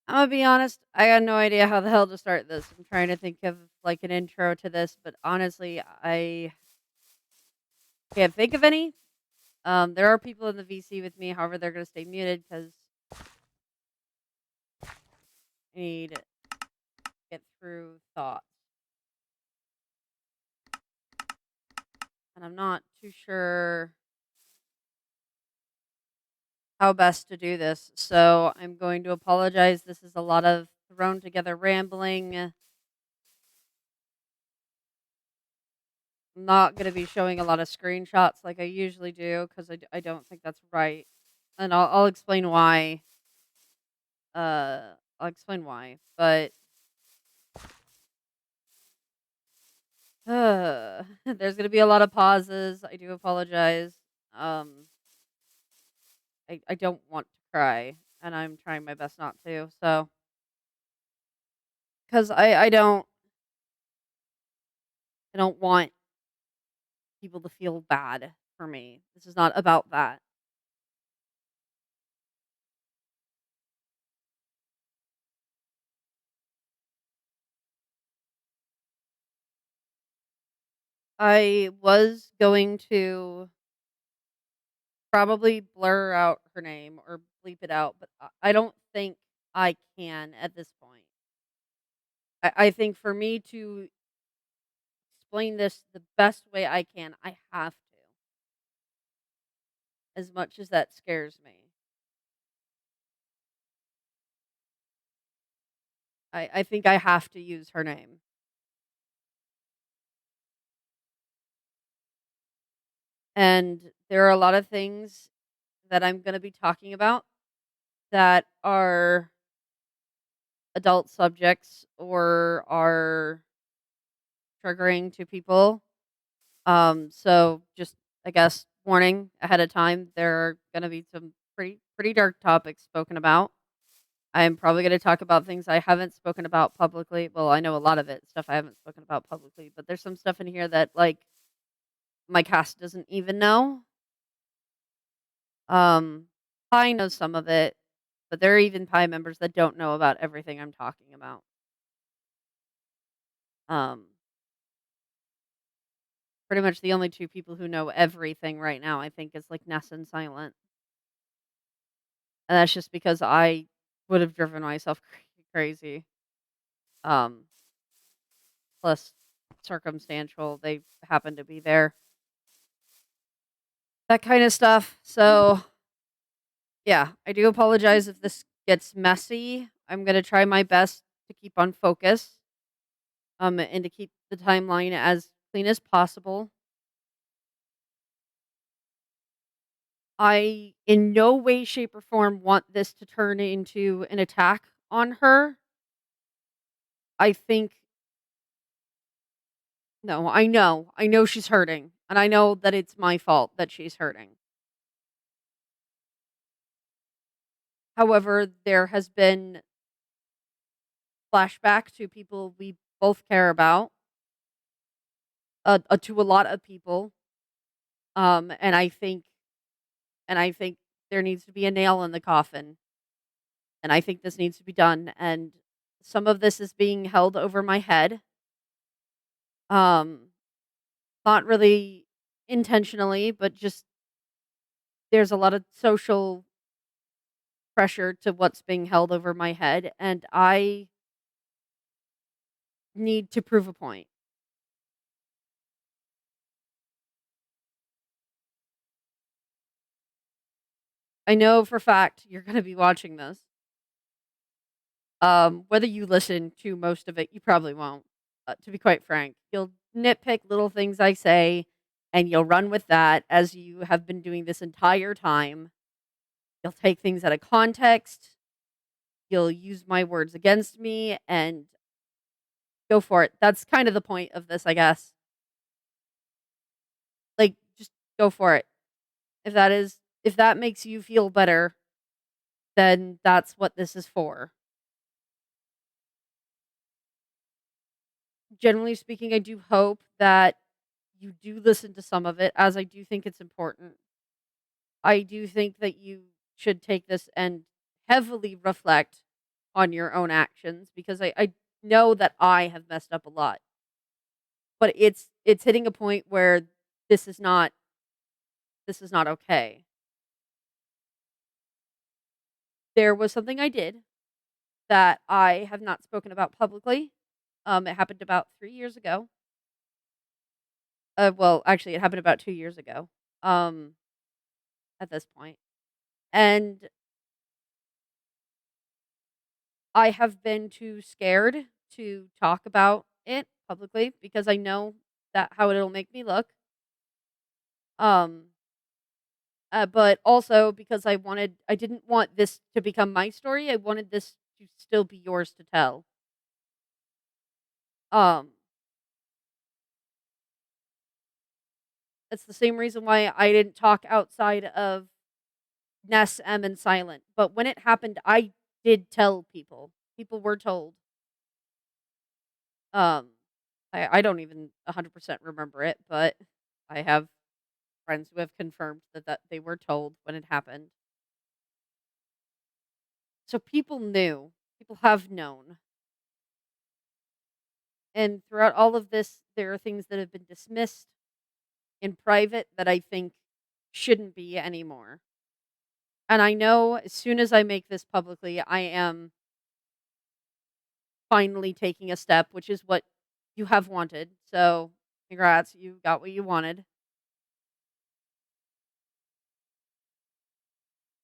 I'm gonna be honest, I got no idea how the hell to start this. I'm trying to think of like an intro to this, but honestly, I can't think of any. There are people in the VC with me, however, they're gonna stay muted because I need to get through thoughts, and I'm not too sure how best to do this. So I'm going to apologize. This is a lot of thrown together rambling. I'm not gonna be showing a lot of screenshots like I usually do because I don't think that's right, and I'll explain why. I'll explain why, but there's gonna be a lot of pauses. I do apologize. Um, I don't want to cry, and I'm trying my best not to. So, because I don't want people to feel bad for me. This is not about that. I was going to probably blur out her name or bleep it out, but I don't think I can at this point. I think for me to explain this the best way I can, I have to, as much as that scares me. I think I have to use her name. And there are a lot of things that I'm going to be talking about that are adult subjects or are triggering to people. So just I guess warning ahead of time, there are going to be some pretty dark topics spoken about. I'm probably going to talk about things I haven't spoken about publicly. Well, I know a lot of it stuff I haven't spoken about publicly, but there's some stuff in here that like my cast doesn't even know. Um, Pi knows some of it, but there are even Pi members that don't know about everything I'm talking about. Um, Pretty much the only two people who know everything right now, I think, is like Ness and Silent, and that's just because I would have driven myself crazy. Um, Plus circumstantial, they happen to be there, that kind of stuff. So yeah, I do apologize if this gets messy. I'm gonna try my best to keep on focus, and to keep the timeline as clean as possible. I in no way, shape, or form want this to turn into an attack on her. I think no, I know she's hurting, and I know that it's my fault that she's hurting. However, there has been flashback to people we both care about, to a lot of people, um, and I think and I think there needs to be a nail in the coffin, and I think this needs to be done, and some of this is being held over my head, um, not really intentionally, but just there's a lot of social pressure to what's being held over my head, and I need to prove a point. I know for a fact you're gonna be watching this. Whether you listen to most of it, you probably won't, to be quite frank. You'll nitpick little things I say, and you'll run with that as you have been doing this entire time. You'll take things out of context, you'll use my words against me, and go for it. That's kind of the point of this, I guess. Like, just go for it. If that makes you feel better, then that's what this is for. Generally speaking, I do hope that you do listen to some of it, as I do think it's important. I do think that you should take this and heavily reflect on your own actions because I know that I have messed up a lot, but it's hitting a point where this is not this is not okay. There was something I did that I have not spoken about publicly. It happened about 3 years ago. Well, actually, it happened about 2 years ago, um, at this point, and I have been too scared to talk about it publicly because I know that how it'll make me look, um, but also because I didn't want this to become my story, I wanted this to still be yours to tell. Um, that's the same reason why I didn't talk outside of Ness, M, and Silent, but when it happened, I did tell people. People were told. Um, I don't even 100% remember it, but I have friends who have confirmed that they were told when it happened. So people knew. People have known. And throughout all of this, there are things that have been dismissed in private that I think shouldn't be anymore. And I know as soon as I make this publicly, I am finally taking a step, which is what you have wanted. So, congrats, you got what you wanted.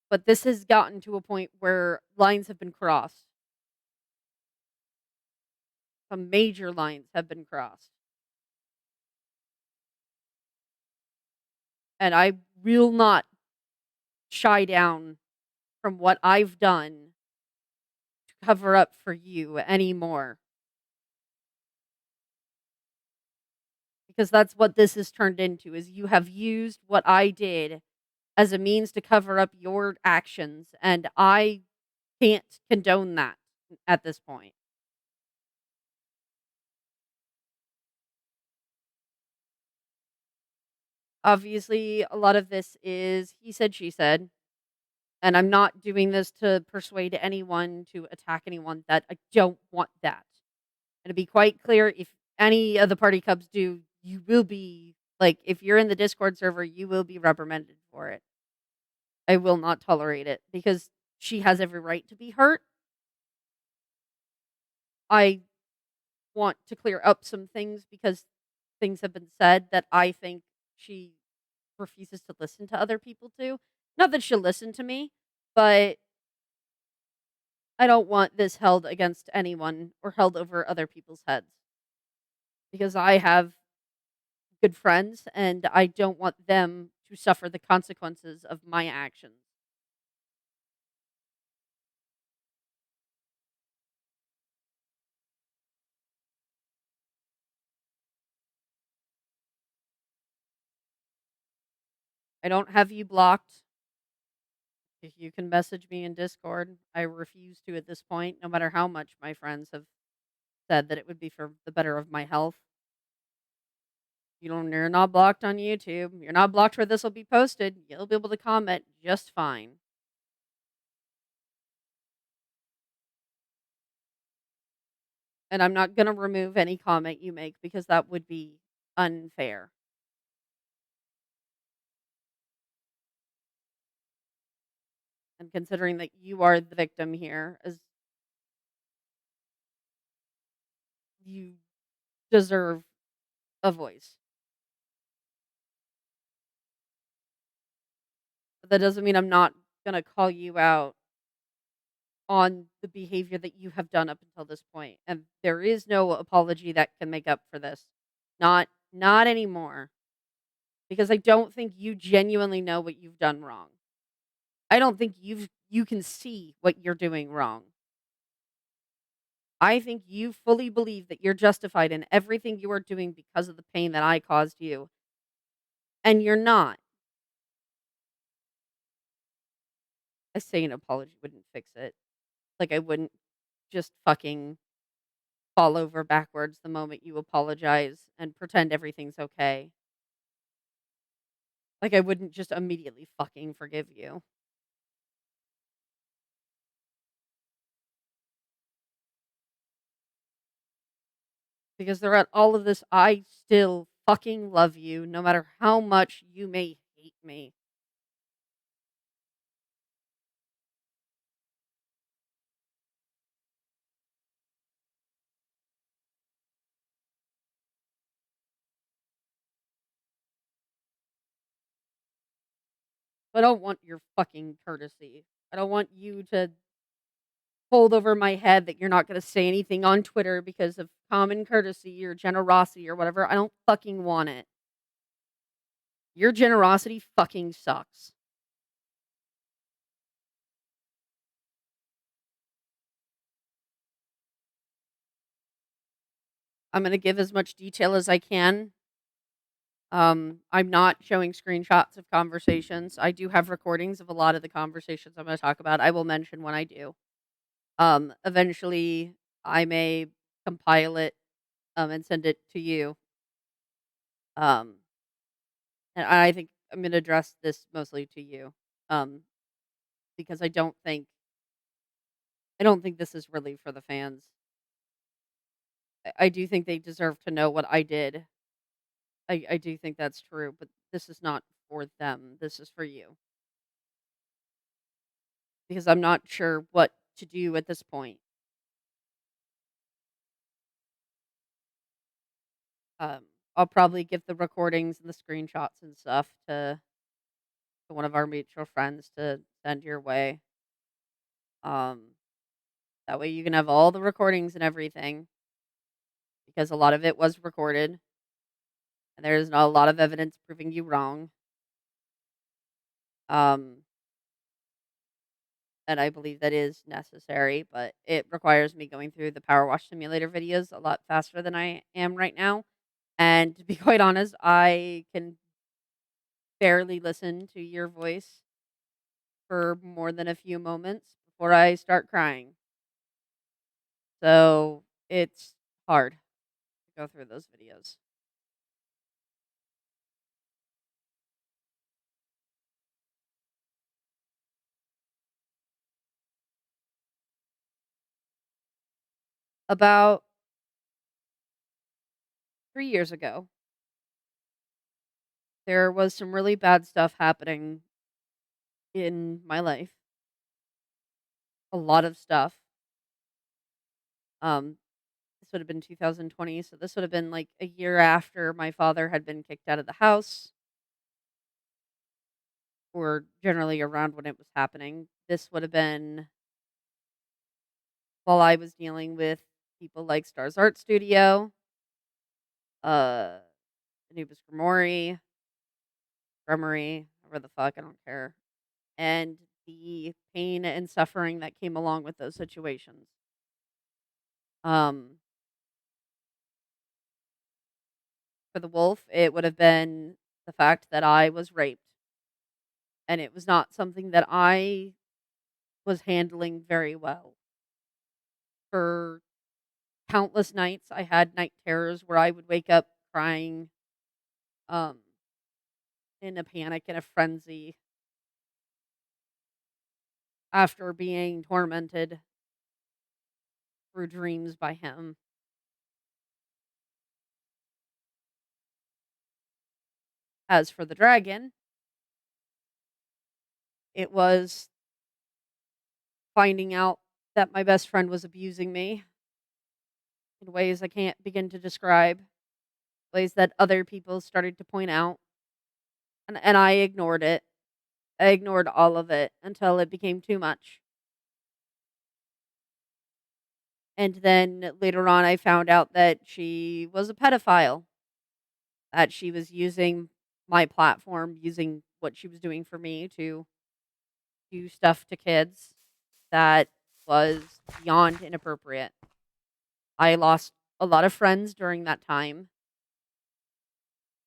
But this has gotten to a point where lines have been crossed. Some major lines have been crossed. And I will not shy down from what I've done to cover up for you anymore. Because that's what this has turned into is you have used what I did as a means to cover up your actions and I can't condone that at this point. Obviously, a lot of this is he said she said, and I'm not doing this to persuade anyone to attack anyone that I don't want that. And to be quite clear, if any of the party cubs do, you will be like if you're in the Discord server, you will be reprimanded for it. I will not tolerate it because she has every right to be hurt. I want to clear up some things because things have been said that I think she refuses to listen to other people to. Not that she'll listen to me, but I don't want this held against anyone or held over other people's heads because I have good friends and I don't want them to suffer the consequences of my actions. I don't have you blocked. If you can message me in Discord, I refuse to at this point, no matter how much my friends have said that it would be for the better of my health. You're not blocked on YouTube. You're not blocked where this will be posted. You'll be able to comment just fine. And I'm not gonna remove any comment you make because that would be unfair. And considering that you are the victim here, as you deserve a voice. But that doesn't mean I'm not gonna call you out on the behavior that you have done up until this point. And there is no apology that can make up for this. Not anymore. Because I don't think you genuinely know what you've done wrong. I don't think you can see what you're doing wrong. I think you fully believe that you're justified in everything you are doing because of the pain that I caused you. And you're not. I say an apology wouldn't fix it. Like I wouldn't just fucking fall over backwards the moment you apologize and pretend everything's okay. Like I wouldn't just immediately fucking forgive you. because throughout all of this, I still fucking love you no matter how much you may hate me. I don't want your fucking courtesy. I don't want you to hold over my head that you're not gonna say anything on Twitter because of common courtesy or generosity or whatever. I don't fucking want it. Your generosity fucking sucks. I'm gonna give as much detail as I can. I'm not showing screenshots of conversations. I do have recordings of a lot of the conversations I'm gonna talk about. I will mention when I do. Eventually, I may compile it, and send it to you. Um, and I think I'm gonna address this mostly to you, um, because I don't think this is really for the fans. I do think they deserve to know what I did. I do think that's true, but this is not for them. This is for you because I'm not sure what to do at this point. Um, I'll probably give the recordings and the screenshots and stuff to one of our mutual friends to send your way. Um, that way you can have all the recordings and everything because a lot of it was recorded and there's not a lot of evidence proving you wrong. Um, and I believe that is necessary, but it requires me going through the Power Wash Simulator videos a lot faster than I am right now. And to be quite honest, I can barely listen to your voice for more than a few moments before I start crying. So it's hard to go through those videos. About 3 years ago, there was some really bad stuff happening in my life. A lot of stuff. Um, this would have been 2020, so this would have been like a year after my father had been kicked out of the house, or generally around when it was happening. This would have been while I was dealing with people like Stars Art Studio, uh, Anubis Grummery, whatever the fuck, I don't care, and the pain and suffering that came along with those situations. Um, for the wolf, it would have been the fact that I was raped, and it was not something that I was handling very well. For countless nights, I had night terrors where I would wake up crying, um, in a panic, in a frenzy, after being tormented through dreams by him. As for the dragon, it was finding out that my best friend was abusing me in ways I can't begin to describe, ways that other people started to point out, and I ignored it. I ignored all of it until it became too much. And then later on, I found out that she was a pedophile, that she was using my platform, using what she was doing for me to do stuff to kids that was beyond inappropriate. I lost a lot of friends during that time.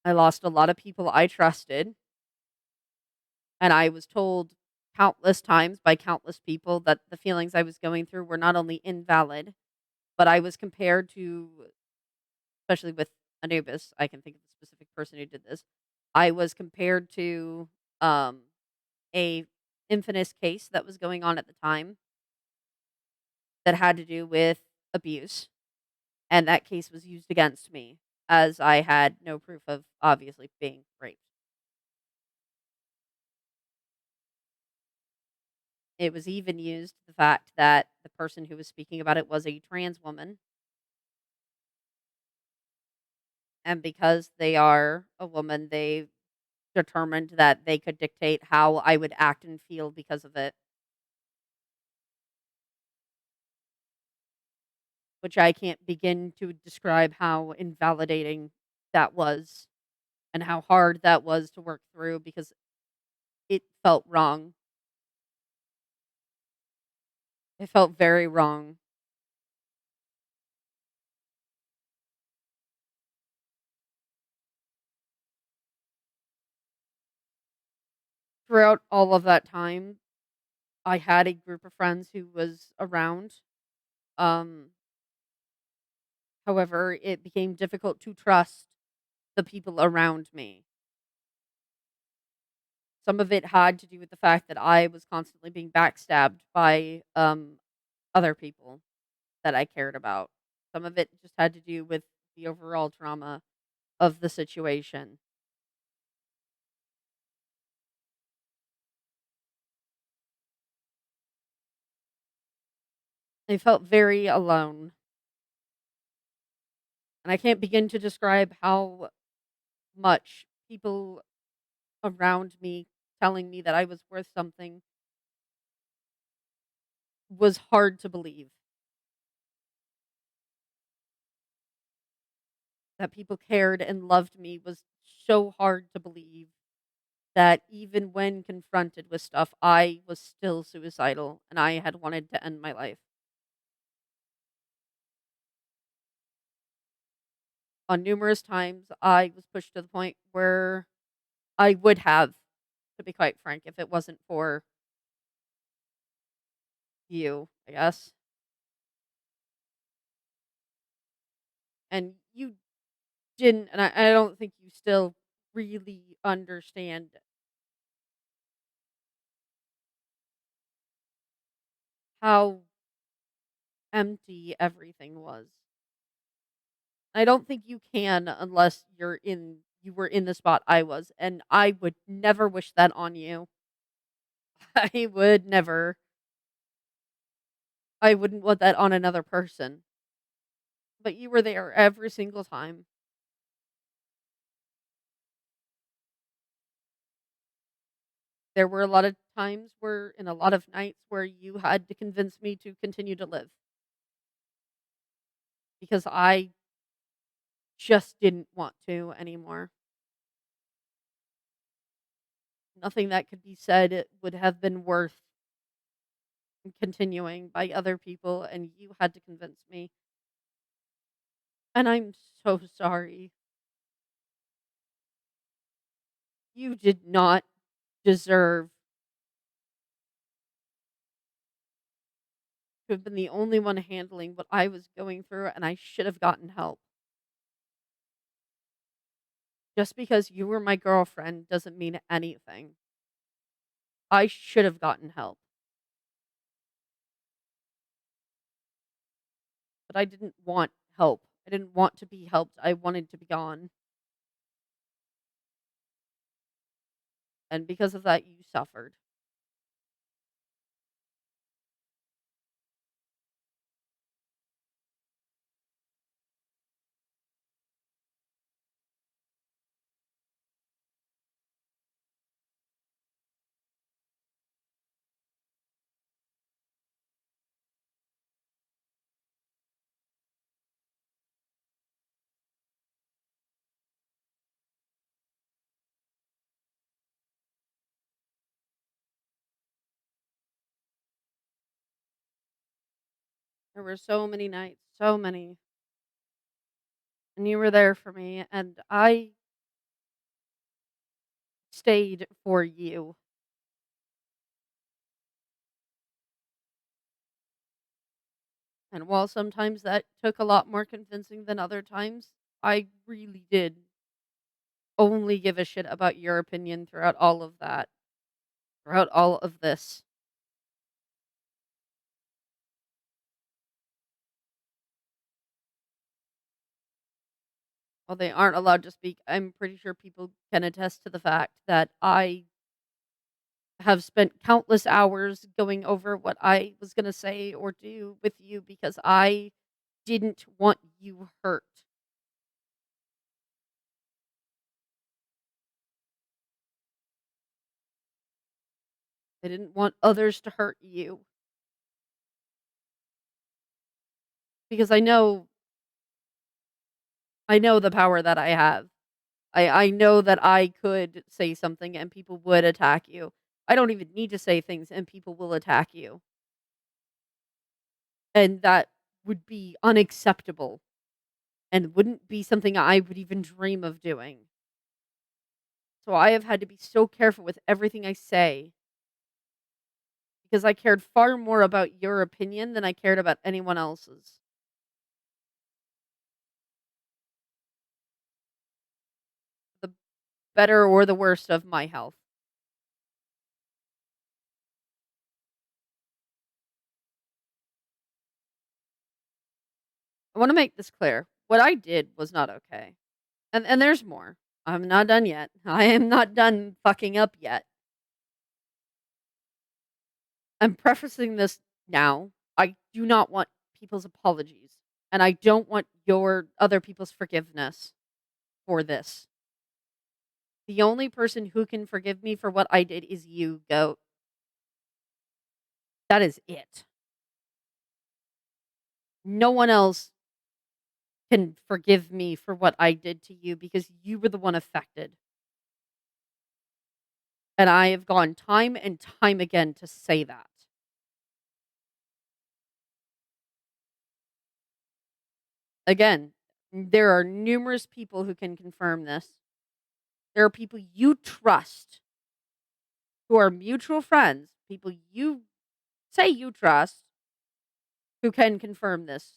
I lost a lot of people I trusted. And I was told countless times by countless people that the feelings I was going through were not only invalid, but I was compared to, especially with Anubis, I can think of the specific person who did this. I was compared to um, a infamous case that was going on at the time that had to do with abuse. and that case was used against me as I had no proof of obviously being raped. It was even used the fact that the person who was speaking about it was a trans woman, and because they are a woman, they determined that they could dictate how I would act and feel because of it, which I can't begin to describe how invalidating that was and how hard that was to work through because it felt wrong. It felt very wrong. Throughout all of that time, I had a group of friends who was around. Um, However, it became difficult to trust the people around me. Some of it had to do with the fact that I was constantly being backstabbed by other people that I cared about. Some of it just had to do with the overall trauma of the situation. I felt very alone, and I can't begin to describe how much people around me telling me that I was worth something was hard to believe. That people cared and loved me was so hard to believe that even when confronted with stuff, I was still suicidal and I had wanted to end my life. On numerous times, I was pushed to the point where I would have, to be quite frank, if it wasn't for you, I guess. And you didn't, and I don't think you still really understand how empty everything was. I don't think you can unless you were in the spot I was, and I would never wish that on you. I would never. I wouldn't want that on another person. But you were there every single time. There were a lot of times where and a lot of nights where you had to convince me to continue to live because I just didn't want to anymore. Nothing that could be said would have been worth continuing by other people, and you had to convince me. And I'm so sorry. You did not deserve to have been the only one handling what I was going through, and I should have gotten help. Just because you were my girlfriend doesn't mean anything. I should have gotten help, but I didn't want help. I didn't want to be helped. I wanted to be gone. And because of that, you suffered. There were so many nights, so many, and you were there for me, and I stayed for you. And while sometimes that took a lot more convincing than other times, I really did only give a shit about your opinion throughout all of that, throughout all of this. Well, they aren't allowed to speak. I'm pretty sure people can attest to the fact that I have spent countless hours going over what I was gonna say or do with you because I didn't want you hurt. I didn't want others to hurt you because I know the power that I have. I know that I could say something and people would attack you. I don't even need to say things and people will attack you. And that would be unacceptable and wouldn't be something I would even dream of doing. So I have had to be so careful with everything I say because I cared far more about your opinion than I cared about anyone else's. The better or the worst of my health. I want to make this clear. What I did was not okay. And there's more. I'm not done yet. I am not done fucking up yet. I'm prefacing this now. I do not want people's apologies, and I don't want your other people's forgiveness for this. The only person who can forgive me for what I did is you, goat. That is it. No one else can forgive me for what I did to you because you were the one affected. And I have gone time and time again to say that. Again, there are numerous people who can confirm this. There are people you trust who are mutual friends, people you say you trust, who can confirm this.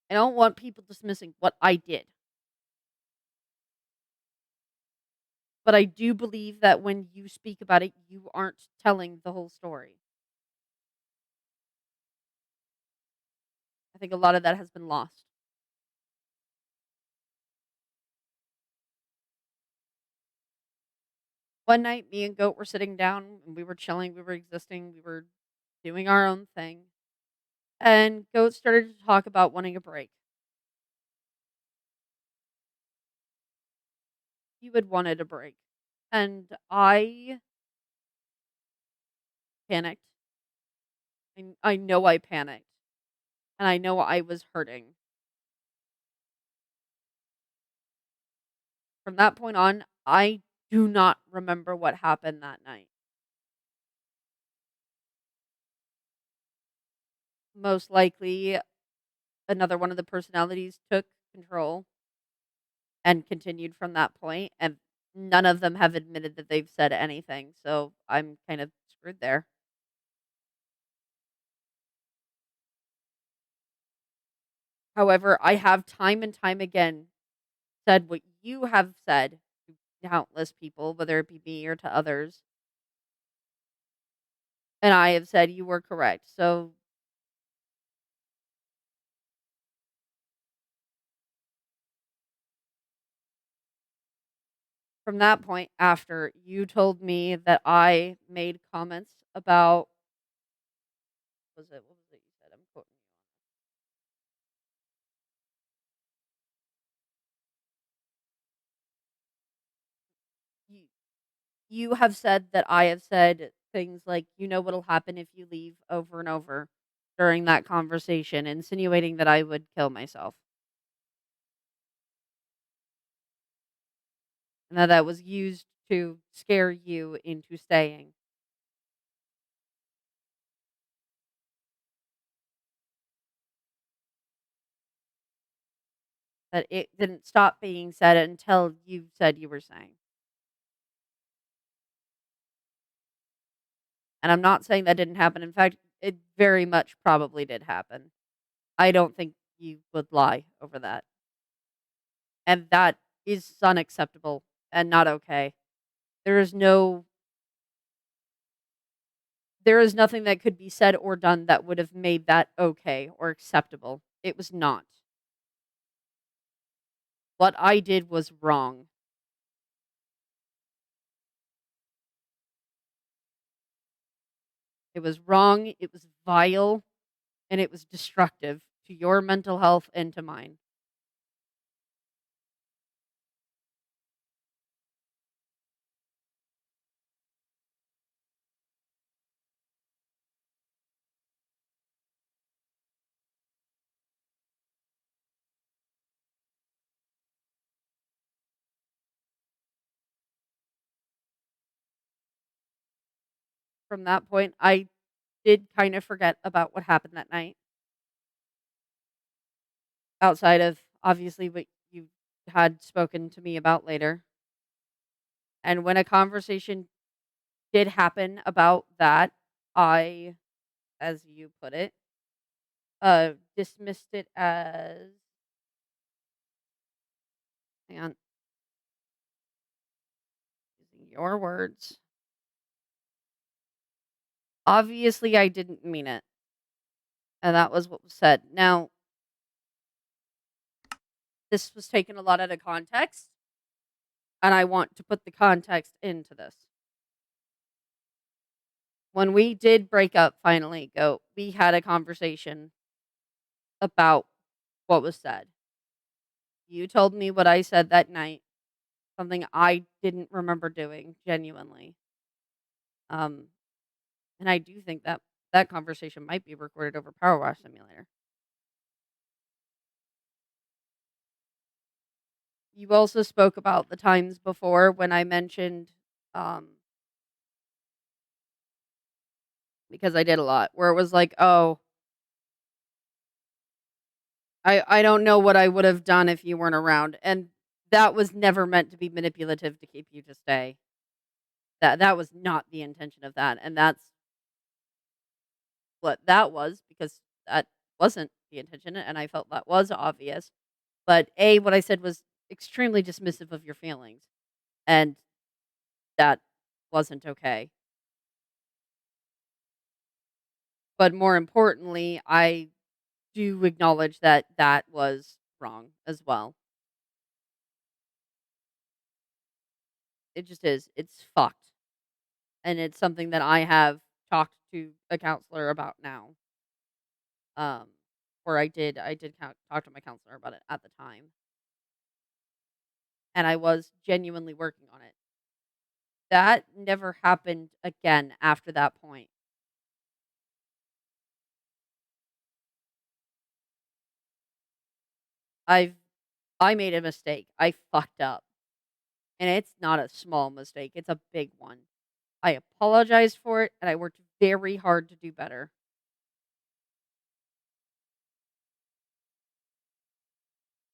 I don't want people dismissing what I did. But I do believe that when you speak about it, you aren't telling the whole story. I think a lot of that has been lost. One night, me and Goat were sitting down and we were chilling, we were existing, we were doing our own thing. And Goat started to talk about wanting a break. You had wanted a break. And I panicked. I know I panicked. And I know I was hurting. From that point on, I do not remember what happened that night. Most likely, another one of the personalities took control and continued from that point, and none of them have admitted that they've said anything, so I'm kind of screwed there. However, I have time and time again said what you have said to countless people, whether it be me or to others, and I have said you were correct. So from that point after, you told me that I made comments about what was it you said? I'm quoting you. You have said that I have said things like, "You know what'll happen if you leave," over and over during that conversation, insinuating that I would kill myself, and that was used to scare you into staying. That it didn't stop being said until you said you were saying. And I'm not saying that didn't happen. In fact, it very much probably did happen. I don't think you would lie over that. And that is unacceptable and not okay. There is no There is nothing that could be said or done that would have made that okay or acceptable. It was not. What I did was wrong. It was wrong, it was vile, and it was destructive to your mental health and to mine. From that point, I did kind of forget about what happened that night, outside of obviously what you had spoken to me about later. And when a conversation did happen about that, I, as you put it, dismissed it as, hang on, using your words. Obviously, I didn't mean it. And that was what was said. Now, this was taken a lot out of context, and I want to put the context into this. When we did break up finally, we had a conversation about what was said. You told me what I said that night, something I didn't remember doing genuinely. Um, and I do think that that conversation might be recorded over Power Wash Simulator. You also spoke about the times before when I mentioned, um, because I did a lot, where it was like, oh, I don't know what I would have done if you weren't around. And that was never meant to be manipulative to keep you to stay. That was not the intention of that. And that's what that was, because that wasn't the intention, and I felt that was obvious. But A, what I said was extremely dismissive of your feelings, and that wasn't okay. But more importantly, I do acknowledge that that was wrong as well. It just is. It's fucked. And it's something that I have talked to a counselor about now. Um, or I did talk to my counselor about it at the time, and I was genuinely working on it. That never happened again after that point. I've I made a mistake. I fucked up. And it's not a small mistake, it's a big one. I apologized for it, and I worked very hard to do better.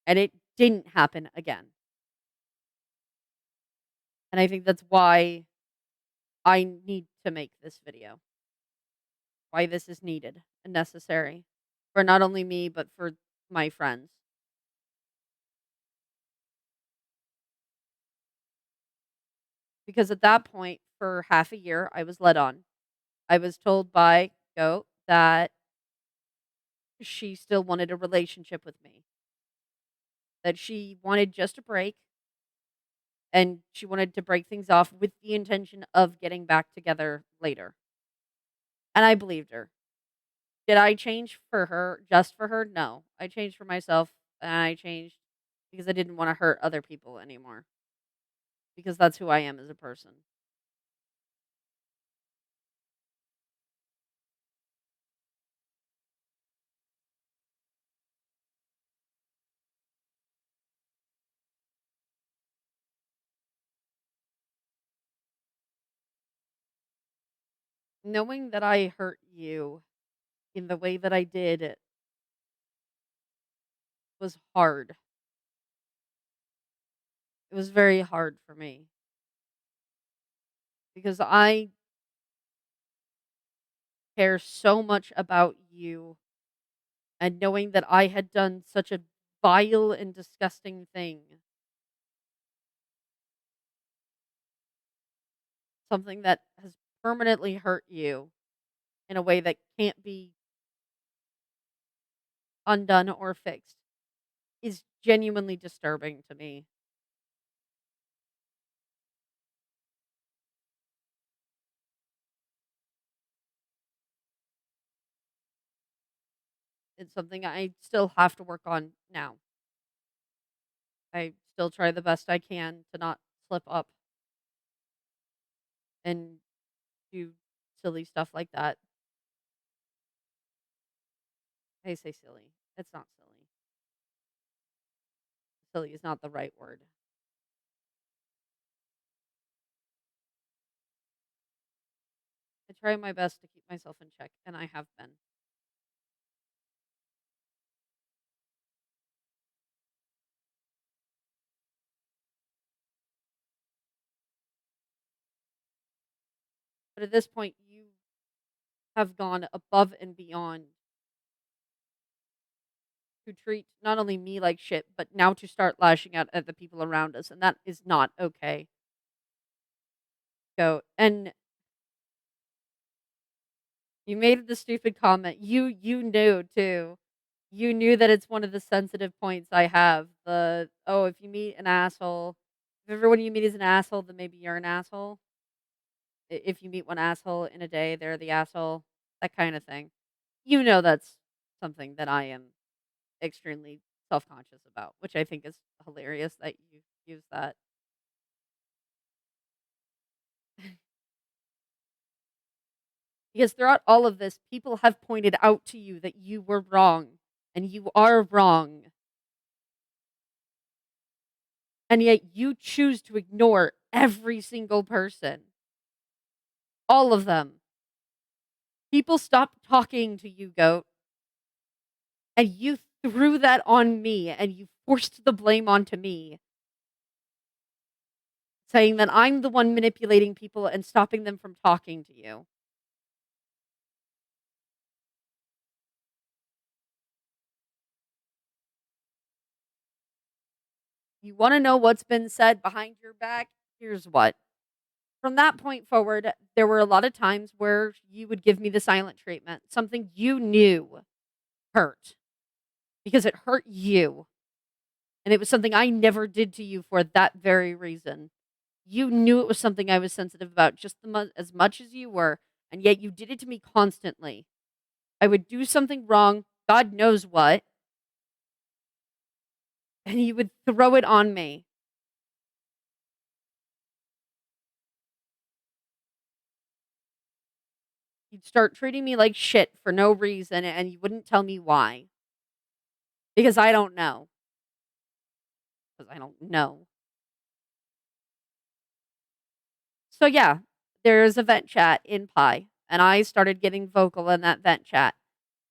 And it didn't happen again. And I think that's why I need to make this video. Why this is needed and necessary for not only me, but for my friends. Because at that point, for half a year, I was led on. I was told by Goat that she still wanted a relationship with me, that she wanted just a break, and she wanted to break things off with the intention of getting back together later. And I believed her. Did I change for her, just for her? No. I changed for myself, and I changed because I didn't want to hurt other people anymore, because that's who I am as a person. Knowing that I hurt you in the way that I did was hard. It was very hard for me because I care so much about you, and knowing that I had done such a vile and disgusting thing, something that has permanently hurt you, in a way that can't be undone or fixed is genuinely disturbing to me. It's something I still have to work on now. I still try the best I can to not slip up and do silly stuff like that. I say silly. It's not silly. Silly is not the right word. I try my best to keep myself in check, and I have been. But at this point, you have gone above and beyond to treat not only me like shit, but now to start lashing out at the people around us, and that is not okay. Go and you made the stupid comment. You knew too. You knew that it's one of the sensitive points I have. The oh, if you meet an asshole, if everyone you meet is an asshole, then maybe you're an asshole. If you meet one asshole in a day, they're the asshole. That kind of thing. You know that's something that I am extremely self-conscious about, which I think is hilarious that you use that. Because throughout all of this, people have pointed out to you that you were wrong and you are wrong. And yet you choose to ignore every single person. All of them. People stopped talking to you, goat, and you threw that on me and you forced the blame onto me, saying that I'm the one manipulating people and stopping them from talking to you. You want to know what's been said behind your back? Here's what. From that point forward, there were a lot of times where you would give me the silent treatment, something you knew hurt because it hurt you. And it was something I never did to you for that very reason. You knew it was something I was sensitive about just as much as you were, and yet you did it to me constantly. I would do something wrong, God knows what, and you would throw it on me. You'd start treating me like shit for no reason, and you wouldn't tell me why. Because I don't know. Because I don't know. So, yeah, there's a vent chat in Pi, and I started getting vocal in that vent chat.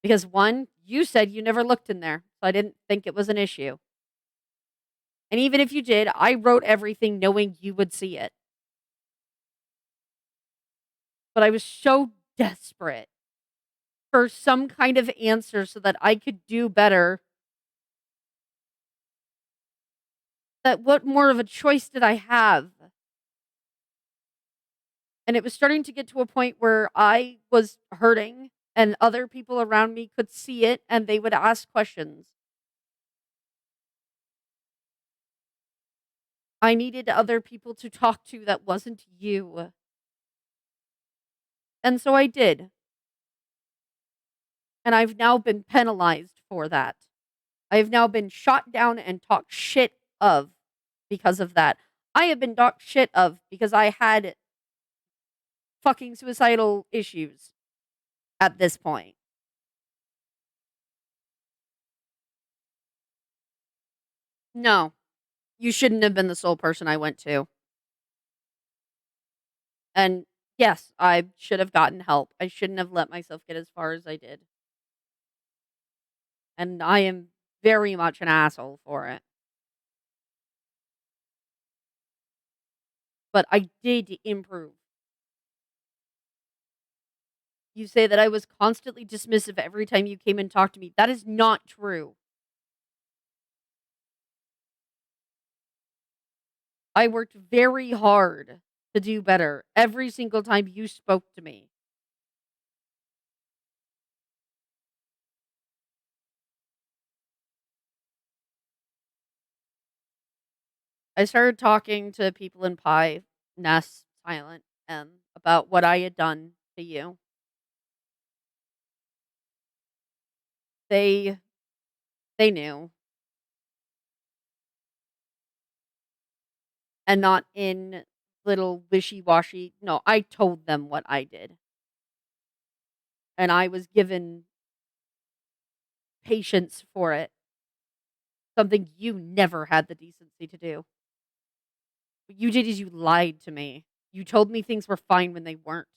Because one, you said you never looked in there, so I didn't think it was an issue. And even if you did, I wrote everything knowing you would see it. But I was so desperate for some kind of answer so that I could do better, that what more of a choice did I have? And it was starting to get to a point where I was hurting and other people around me could see it and they would ask questions. I needed other people to talk to that wasn't you. And so I did. And I've now been penalized for that. I have now been shot down and talked shit of because of that. I have been talked shit of because I had fucking suicidal issues at this point. No, you shouldn't have been the sole person I went to. And yes, I should have gotten help. I shouldn't have let myself get as far as I did. And I am very much an asshole for it. But I did improve. You say that I was constantly dismissive every time you came and talked to me. That is not true. I worked very hard to do better every single time you spoke to me. I started talking to people in Pi, Nest, Silent, about what I had done to you. They they knew, and not in little wishy-washy. No, I told them what I did, and I was given patience for it, something you never had the decency to do. What you did is you lied to me. You told me things were fine when they weren't.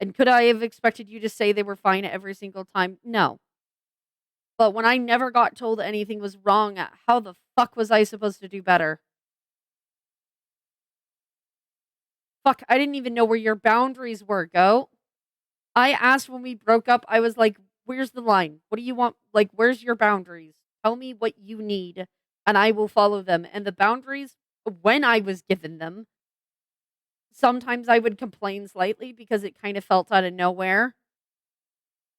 And could I have expected you to say they were fine every single time? No. But when I never got told anything was wrong, how the fuck was I supposed to do better? Fuck, I didn't even know where your boundaries were, Go. I asked when we broke up, I was like, "Where's the line? What do you want? Like, where's your boundaries? Tell me what you need, and I will follow them." And the boundaries, when I was given them, sometimes I would complain slightly because it kind of felt out of nowhere,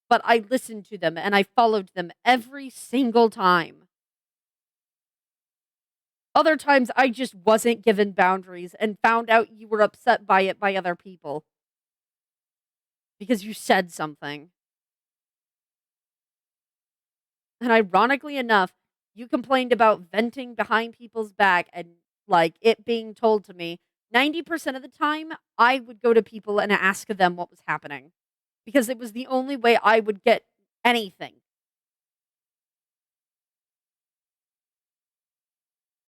but I listened to them and I followed them every single time. Other times, I just wasn't given boundaries and found out you were upset by it by other people because you said something. And ironically enough, you complained about venting behind people's back and like it being told to me. 90% of the time, I would go to people and ask them what was happening because it was the only way I would get anything.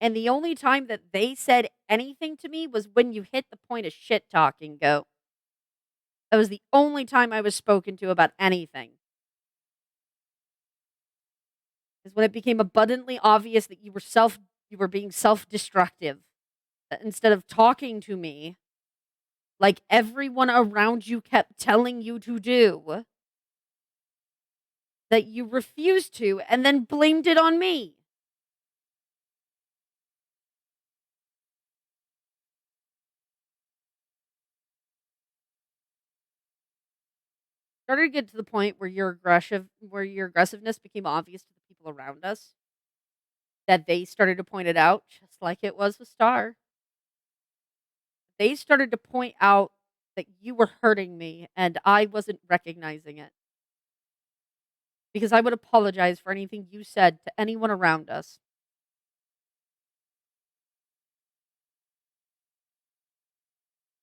And the only time that they said anything to me was when you hit the point of shit talking, Go. That was the only time I was spoken to about anything. Is when it became abundantly obvious that you were being self-destructive. Instead of talking to me like everyone around you kept telling you to do, that you refused to and then blamed it on me. Started to get to the point where your aggressiveness became obvious to the people around us, that they started to point it out, just like it was with Star. They started to point out that you were hurting me and I wasn't recognizing it because I would apologize for anything you said to anyone around us.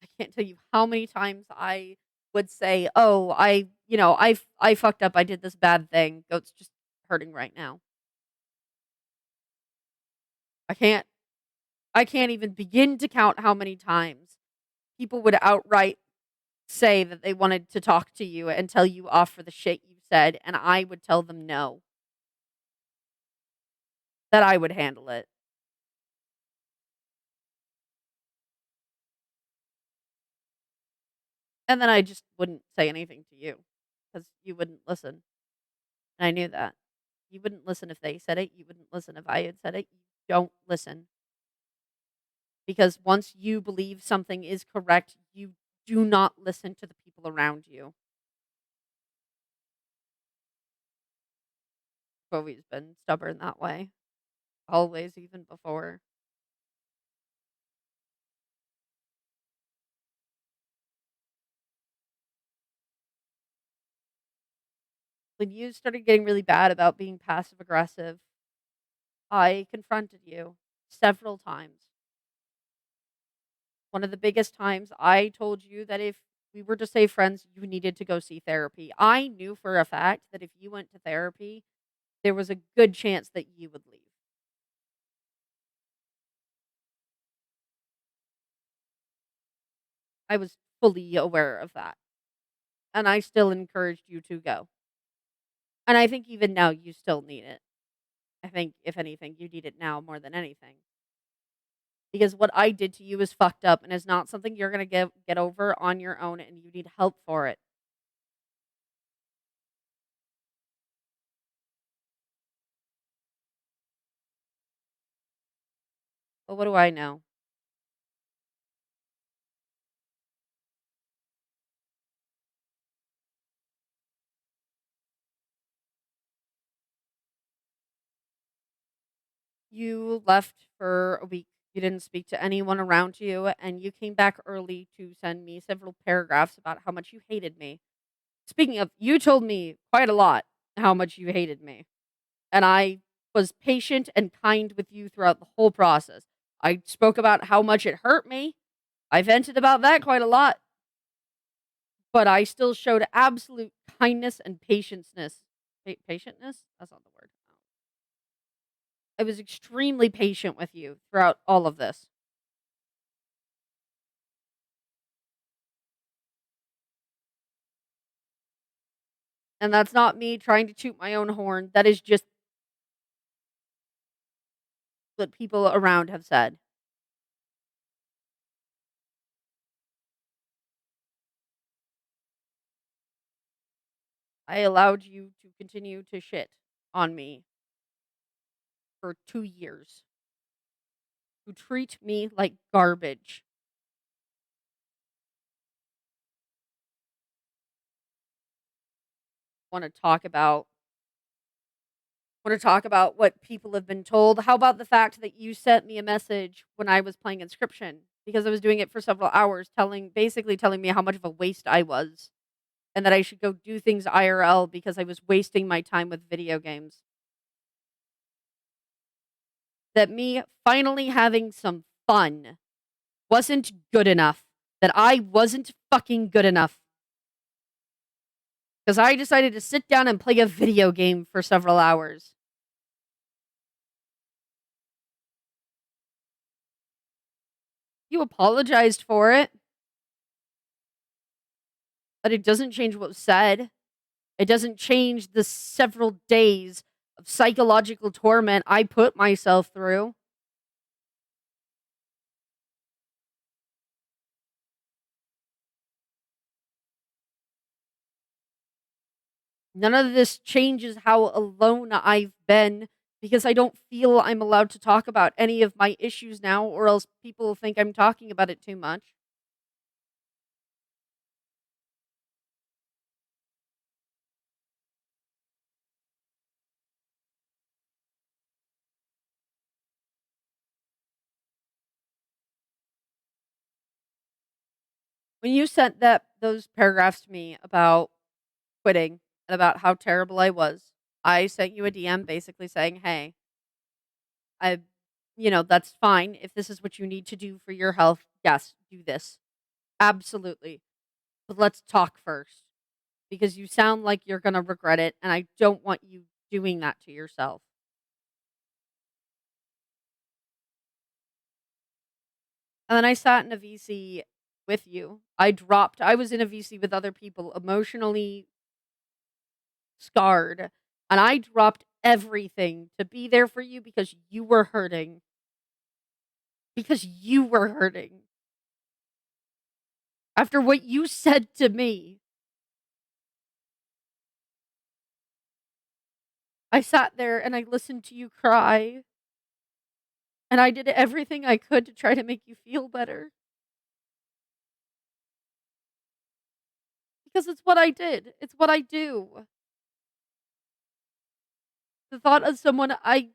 I can't tell you how many times I would say, "Oh, I fucked up. I did this bad thing. Goat's just hurting right now." I can't I can't even begin to count how many times people would outright say that they wanted to talk to you and tell you off for the shit you said, and I would tell them no, that I would handle it. And then I just wouldn't say anything to you because you wouldn't listen. And I knew that. You wouldn't listen if they said it. You wouldn't listen if I had said it. You don't listen. Because once you believe something is correct, you do not listen to the people around you. I've always been stubborn that way. Always, even before. When you started getting really bad about being passive aggressive, I confronted you several times. One of the biggest times I told you that if we were to stay friends, you needed to go see therapy. I knew for a fact that if you went to therapy, there was a good chance that you would leave. I was fully aware of that. And I still encouraged you to go. And I think even now you still need it. I think if anything, you need it now more than anything. Because what I did to you is fucked up and is not something you're gonna get over on your own and you need help for it. But what do I know? You left for a week. You didn't speak to anyone around you, and you came back early to send me several paragraphs about how much you hated me. Speaking of, you told me quite a lot how much you hated me, and I was patient and kind with you throughout the whole process. I spoke about how much it hurt me. I vented about that quite a lot, but I still showed absolute kindness and patientness. Patientness? That's not the word. I was extremely patient with you throughout all of this. And that's not me trying to toot my own horn. That is just what people around have said. I allowed you to continue to shit on me for 2 years. To treat me like garbage. Want to talk about what people have been told. How about the fact that you sent me a message when I was playing Inscription because I was doing it for several hours basically telling me how much of a waste I was and that I should go do things IRL because I was wasting my time with video games. That me finally having some fun wasn't good enough. That I wasn't fucking good enough. Because I decided to sit down and play a video game for several hours. You apologized for it, but it doesn't change what was said. It doesn't change the several days of psychological torment I put myself through. None of this changes how alone I've been because I don't feel I'm allowed to talk about any of my issues now, or else people think I'm talking about it too much. When you sent those paragraphs to me about quitting and about how terrible I was, I sent you a DM basically saying, "Hey, I that's fine if this is what you need to do for your health. Yes, do this. Absolutely. But let's talk first because you sound like you're going to regret it and I don't want you doing that to yourself." And then I sat in a VC with you. I was in a VC with other people emotionally scarred, and I dropped everything to be there for you because you were hurting. Because you were hurting. After what you said to me, I sat there and I listened to you cry, and I did everything I could to try to make you feel better. Because it's what I did. It's what I do. The thought of someone I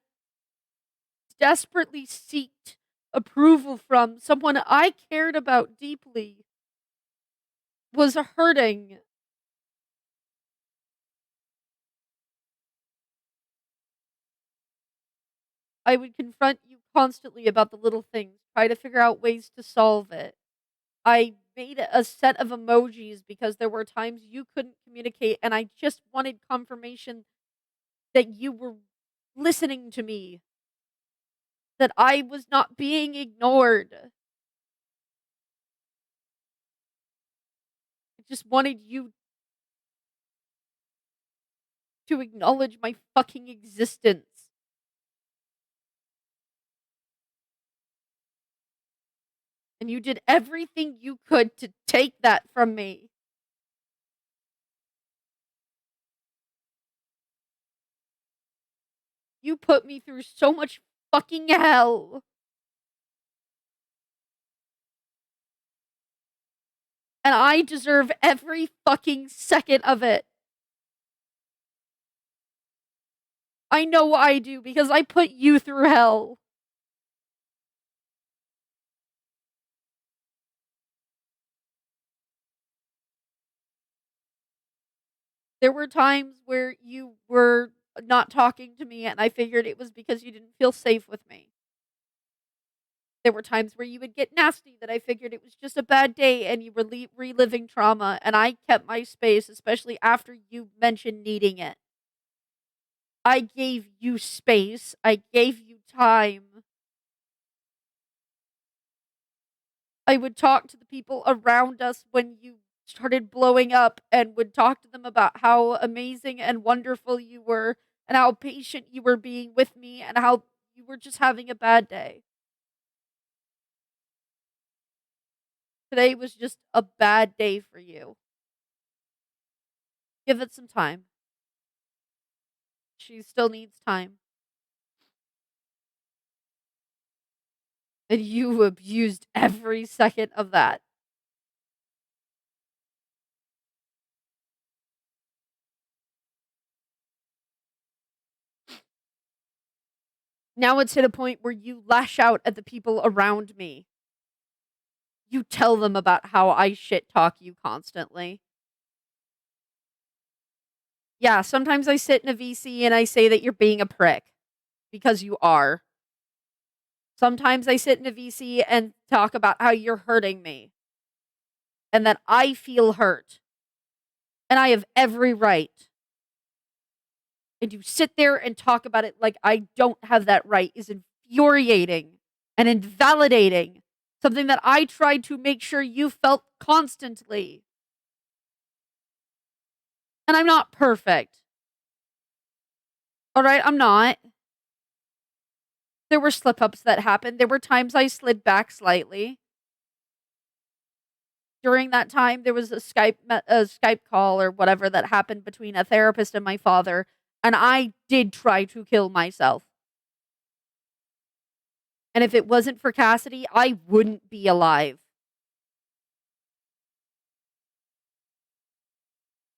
desperately seeked approval from, someone I cared about deeply, was hurting. I would confront you constantly about the little things, try to figure out ways to solve it. I made a set of emojis because there were times you couldn't communicate, and I just wanted confirmation that you were listening to me, that I was not being ignored. I just wanted you to acknowledge my fucking existence. And you did everything you could to take that from me. You put me through so much fucking hell. And I deserve every fucking second of it. I know I do because I put you through hell. There were times where you were not talking to me, and I figured it was because you didn't feel safe with me. There were times where you would get nasty that I figured it was just a bad day and you were reliving trauma, and I kept my space, especially after you mentioned needing it. I gave you space, I gave you time. I would talk to the people around us when you started blowing up and would talk to them about how amazing and wonderful you were and how patient you were being with me and how you were just having a bad day. Today was just a bad day for you. Give it some time. She still needs time. And you abused every second of that. Now it's hit a point where you lash out at the people around me. You tell them about how I shit talk you constantly. Yeah, sometimes I sit in a VC and I say that you're being a prick because you are. Sometimes I sit in a VC and talk about how you're hurting me and that I feel hurt and I have every right. And you sit there and talk about it like I don't have that right is infuriating and invalidating. Something that I tried to make sure you felt constantly. And I'm not perfect. All right, I'm not. There were slip ups that happened. There were times I slid back slightly. During that time, there was a Skype call or whatever that happened between a therapist and my father, and I did try to kill myself. And if it wasn't for Cassidy, I wouldn't be alive.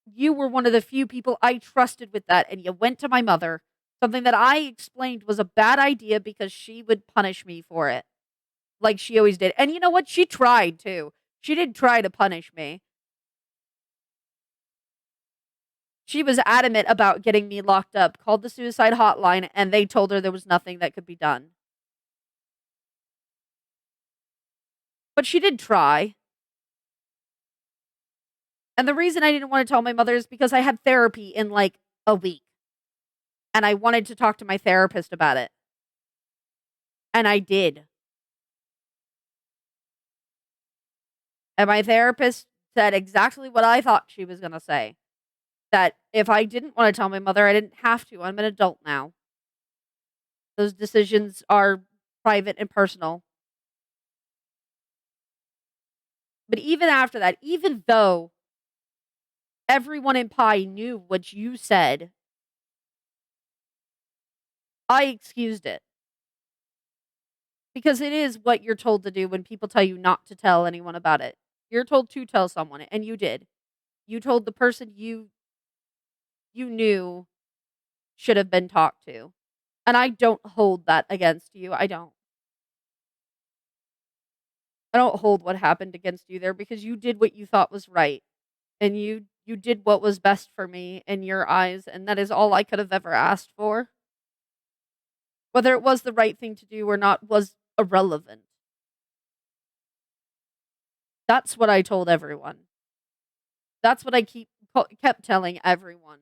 You were one of the few people I trusted with that, and you went to my mother. Something that I explained was a bad idea because she would punish me for it, like she always did. And you know what? She tried too. She did try to punish me. She was adamant about getting me locked up, called the suicide hotline, and they told her there was nothing that could be done. But she did try. And the reason I didn't want to tell my mother is because I had therapy in like a week. And I wanted to talk to my therapist about it. And I did. And my therapist said exactly what I thought she was going to say. That if I didn't want to tell my mother, I didn't have to. I'm an adult now. Those decisions are private and personal. But even after that, even though everyone in Pi knew what you said, I excused it. Because it is what you're told to do when people tell you not to tell anyone about it. You're told to tell someone, and you did. You told the person you knew should have been talked to. And I don't hold that against you. I don't. I don't hold what happened against you there because you did what you thought was right. And you did what was best for me in your eyes, and that is all I could have ever asked for. Whether it was the right thing to do or not was irrelevant. That's what I told everyone. That's what I kept telling everyone.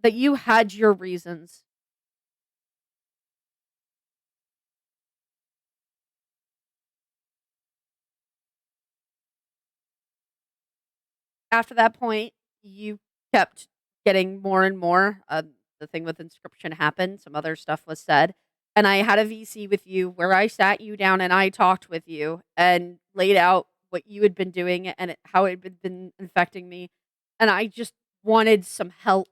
That you had your reasons. After that point, you kept getting more and more. The thing with Inscription happened. Some other stuff was said. And I had a VC with you where I sat you down and I talked with you and laid out what you had been doing and how it had been infecting me. And I just wanted some help.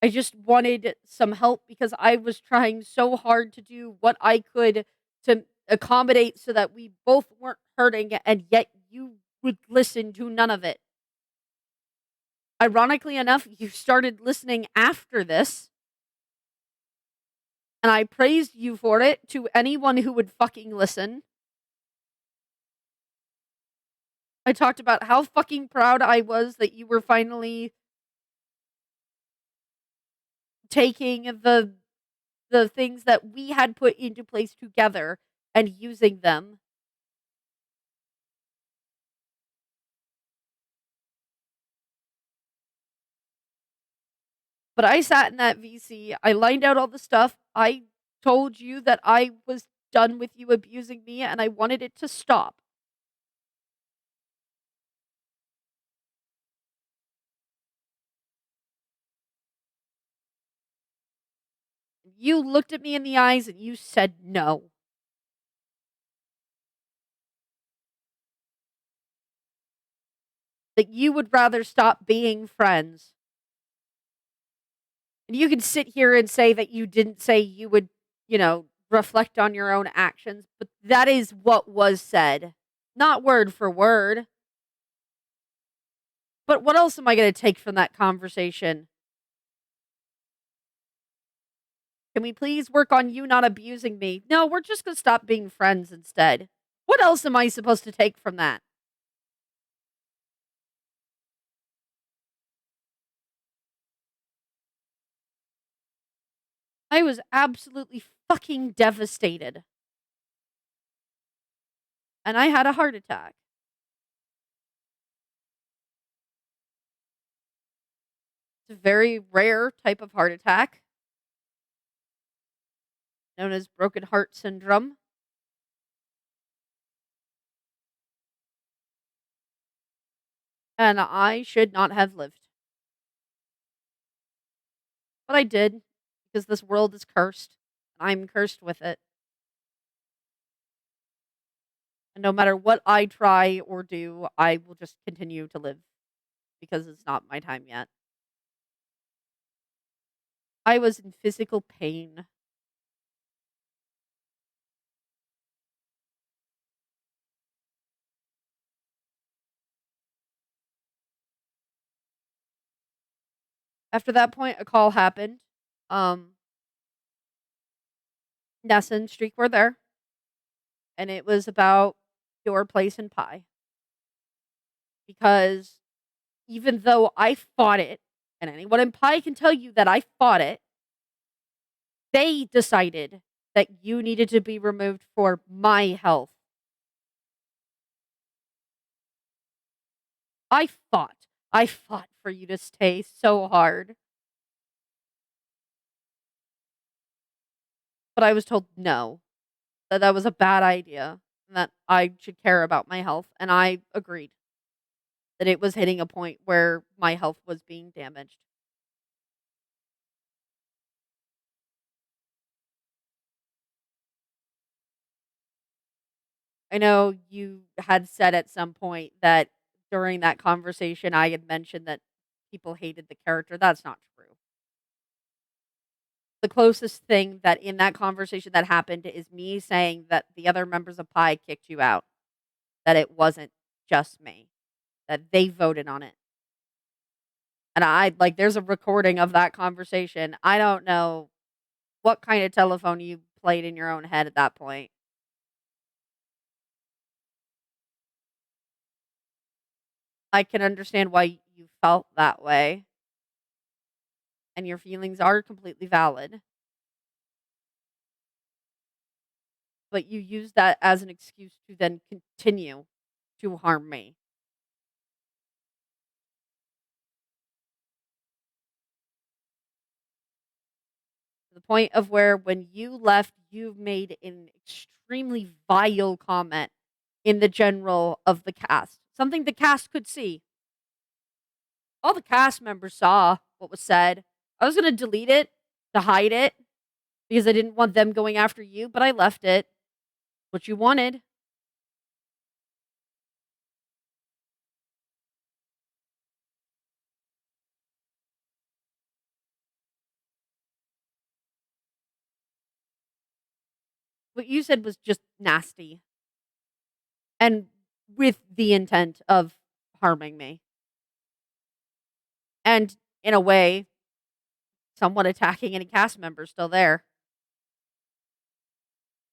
I just wanted some help because I was trying so hard to do what I could to accommodate so that we both weren't hurting, and yet you would listen to none of it. Ironically enough, you started listening after this, and I praised you for it to anyone who would fucking listen. I talked about how fucking proud I was that you were finally taking the things that we had put into place together and using them. But I sat in that VC, I lined out all the stuff, I told you that I was done with you abusing me and I wanted it to stop. You looked at me in the eyes and you said no. That you would rather stop being friends. And you can sit here and say that you didn't say you would, reflect on your own actions, but that is what was said. Not word for word. But what else am I going to take from that conversation? Can we please work on you not abusing me? No, we're just going to stop being friends instead. What else am I supposed to take from that? I was absolutely fucking devastated. And I had a heart attack. It's a very rare type of heart attack known as broken heart syndrome. And I should not have lived. But I did because this world is cursed. I'm cursed with it. And no matter what I try or do, I will just continue to live because it's not my time yet. I was in physical pain. After that point, a call happened. Um, Nessa and Streak were there, and it was about your place in pie. Because even though I fought it, and anyone in pie can tell you that I fought it, they decided that you needed to be removed for my health. I fought. I fought for you to stay so hard. But I was told no, that that was a bad idea, and that I should care about my health, and I agreed that it was hitting a point where my health was being damaged. I know you had said at some point that during that conversation I had mentioned that people hated the character. That's not true. The closest thing that in that conversation that happened is me saying that the other members of Pi kicked you out, that it wasn't just me, that they voted on it. And I like there's a recording of that conversation. I don't know what kind of telephone you played in your own head at that point. I can understand why you felt that way, and your feelings are completely valid. But you use that as an excuse to then continue to harm me. To the point of where when you left, you made an extremely vile comment in the general of the cast. Something the cast could see. All the cast members saw what was said. I was going to delete it to hide it because I didn't want them going after you, but I left it. What you wanted. What you said was just nasty and with the intent of harming me. and in a way, somewhat attacking any cast members still there.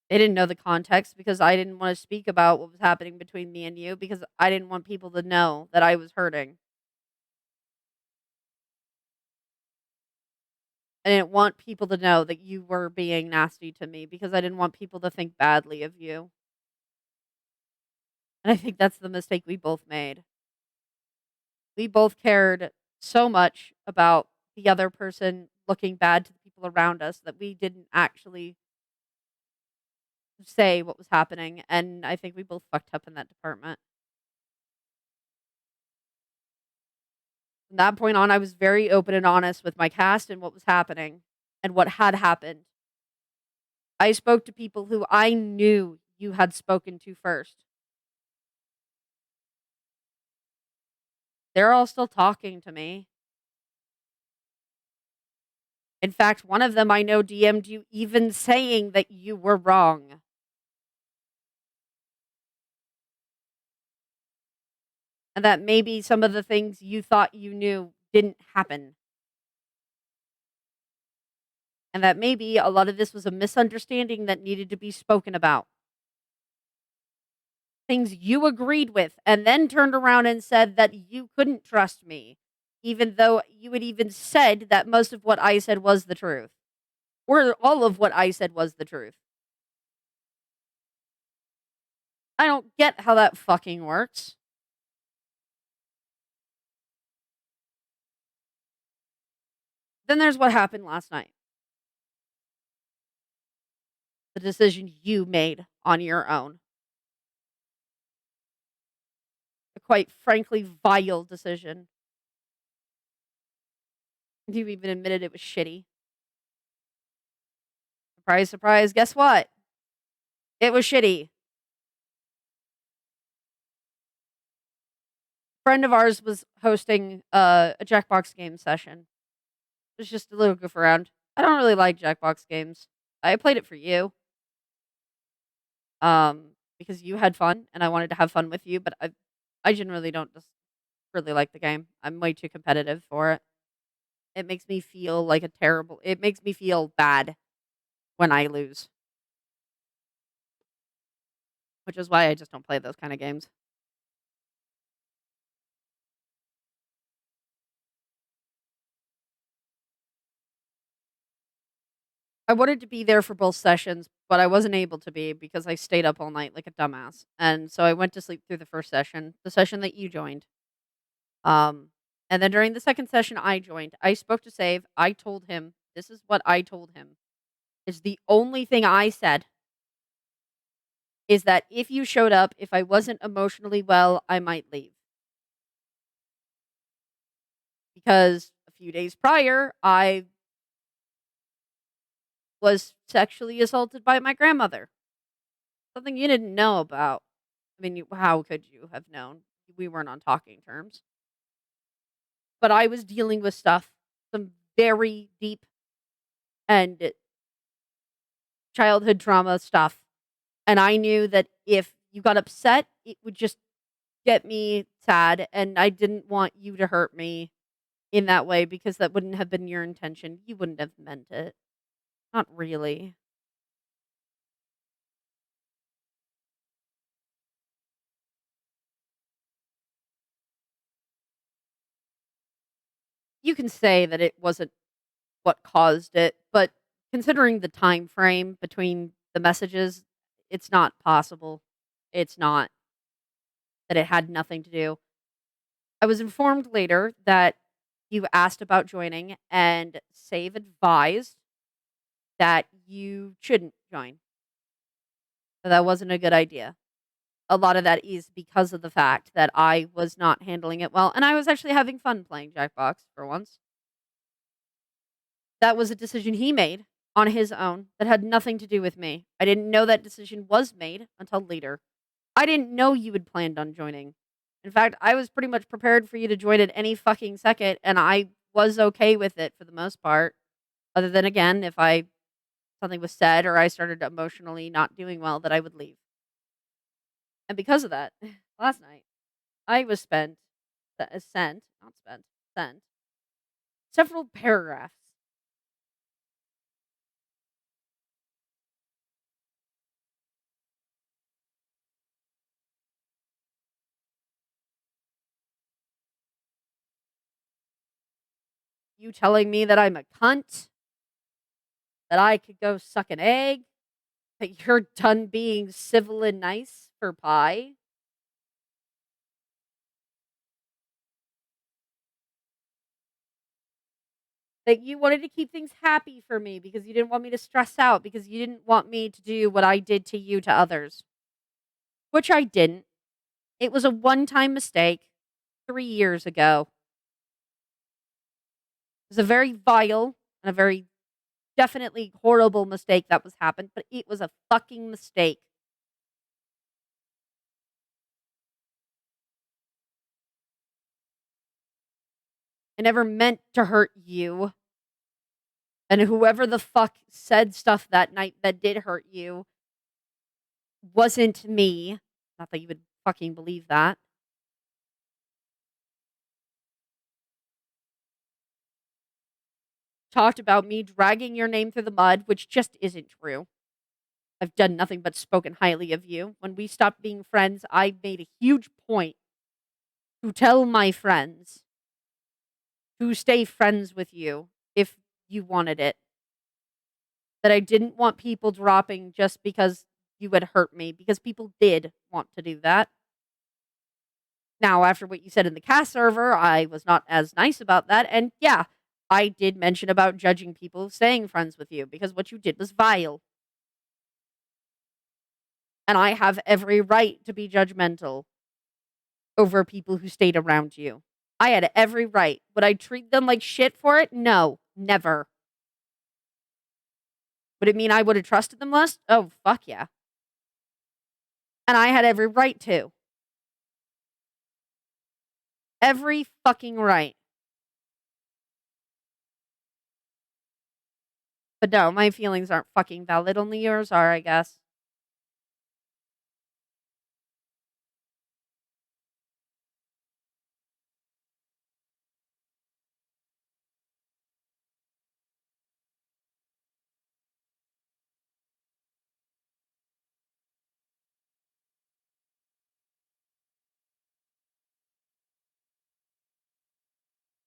They didn't know the context because I didn't wanna speak about what was happening between me and you because I didn't want people to know that I was hurting. I didn't want people to know that you were being nasty to me because I didn't want people to think badly of you, and I think that's the mistake we both made. We both cared so much about the other person looking bad to the people around us that we didn't actually say what was happening, and I think we both fucked up in that department. From that point on, I was very open and honest with my cast and what was happening and what had happened. I spoke to people who I knew you had spoken to first. They're all still talking to me. In fact, one of them I know DM'd you even saying that you were wrong and that maybe some of the things you thought you knew didn't happen. And that maybe a lot of this was a misunderstanding that needed to be spoken about. Things you agreed with and then turned around and said that you couldn't trust me, even though you had even said that most of what I said was the truth, or all of what I said was the truth. I don't get how that fucking works. Then there's what happened last night. The decision you made on your own. A quite frankly vile decision. You even admitted it was shitty. Surprise, surprise, guess what? It was shitty. Friend of ours was hosting a Jackbox game session. It was just a little goof around. I don't really like Jackbox games. I played it for you, because you had fun and I wanted to have fun with you, but I generally don't just really like the game. I'm way too competitive for it. It makes me feel like it makes me feel bad when I lose, which is why I just don't play those kind of games. I wanted to be there for both sessions, but I wasn't able to be because I stayed up all night like a dumbass. And so I went to sleep through the first session, the session that you joined. Um, and then during the second session I joined, I spoke to Save. I told him, this is what I told him. Is the only thing I said is that if you showed up, if I wasn't emotionally well, I might leave. Because a few days prior, I was sexually assaulted by my grandmother. Something you didn't know about. I mean, how could you have known? We weren't on talking terms. But I was dealing with stuff, some very deep and childhood trauma stuff. And I knew that if you got upset, it would just get me sad. And I didn't want you to hurt me in that way because that wouldn't have been your intention. You wouldn't have meant it. Not really. You can say that it wasn't what caused it, but considering the time frame between the messages, it's not possible. It's not that it had nothing to do. I was informed later that you asked about joining and Save advised that you shouldn't join. That wasn't a good idea. A lot of that is because of the fact that I was not handling it well, and I was actually having fun playing Jackbox for once. That was a decision he made on his own that had nothing to do with me. I didn't know that decision was made until later. I didn't know you had planned on joining. In fact, I was pretty much prepared for you to join at any fucking second, and I was okay with it for the most part. Other than again, if I something was said or I started emotionally not doing well, that I would leave. And because of that, last night I was not spent, sent several paragraphs. You telling me that I'm a cunt, that I could go suck an egg, that you're done being civil and nice for pie. That you wanted to keep things happy for me because you didn't want me to stress out, because you didn't want me to do what I did to you to others. Which I didn't. It was a one-time mistake 3 years ago. It was a very vile and a very definitely horrible mistake that was happened, but it was a fucking mistake. I never meant to hurt you. And whoever the fuck said stuff that night that did hurt you wasn't me. Not that you would fucking believe that. Talked about me dragging your name through the mud, which just isn't true. I've done nothing but spoken highly of you. When we stopped being friends, I made a huge point to tell my friends to stay friends with you if you wanted it. That I didn't want people dropping just because you had hurt me, because people did want to do that. Now, after what you said in the cast server, I was not as nice about that. And yeah, I did mention about judging people staying friends with you because what you did was vile. And I have every right to be judgmental over people who stayed around you. I had every right. Would I treat them like shit for it? No, never. Would it mean I would have trusted them less? Oh, fuck yeah. And I had every right to. Every fucking right. But no, my feelings aren't fucking valid. Only yours are, I guess.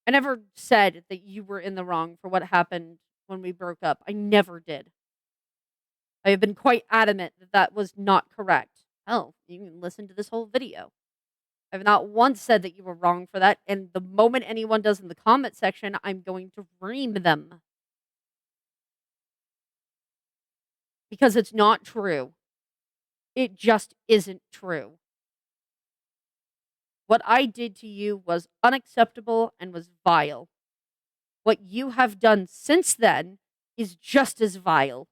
I never said that you were in the wrong for what happened when we broke up. I never did. I have been quite adamant that that was not correct. Hell, you can listen to this whole video. I've not once said that you were wrong for that, and the moment anyone does in the comment section, I'm going to ream them. Because it's not true. It just isn't true. What I did to you was unacceptable and was vile. What you have done since then is just as vile.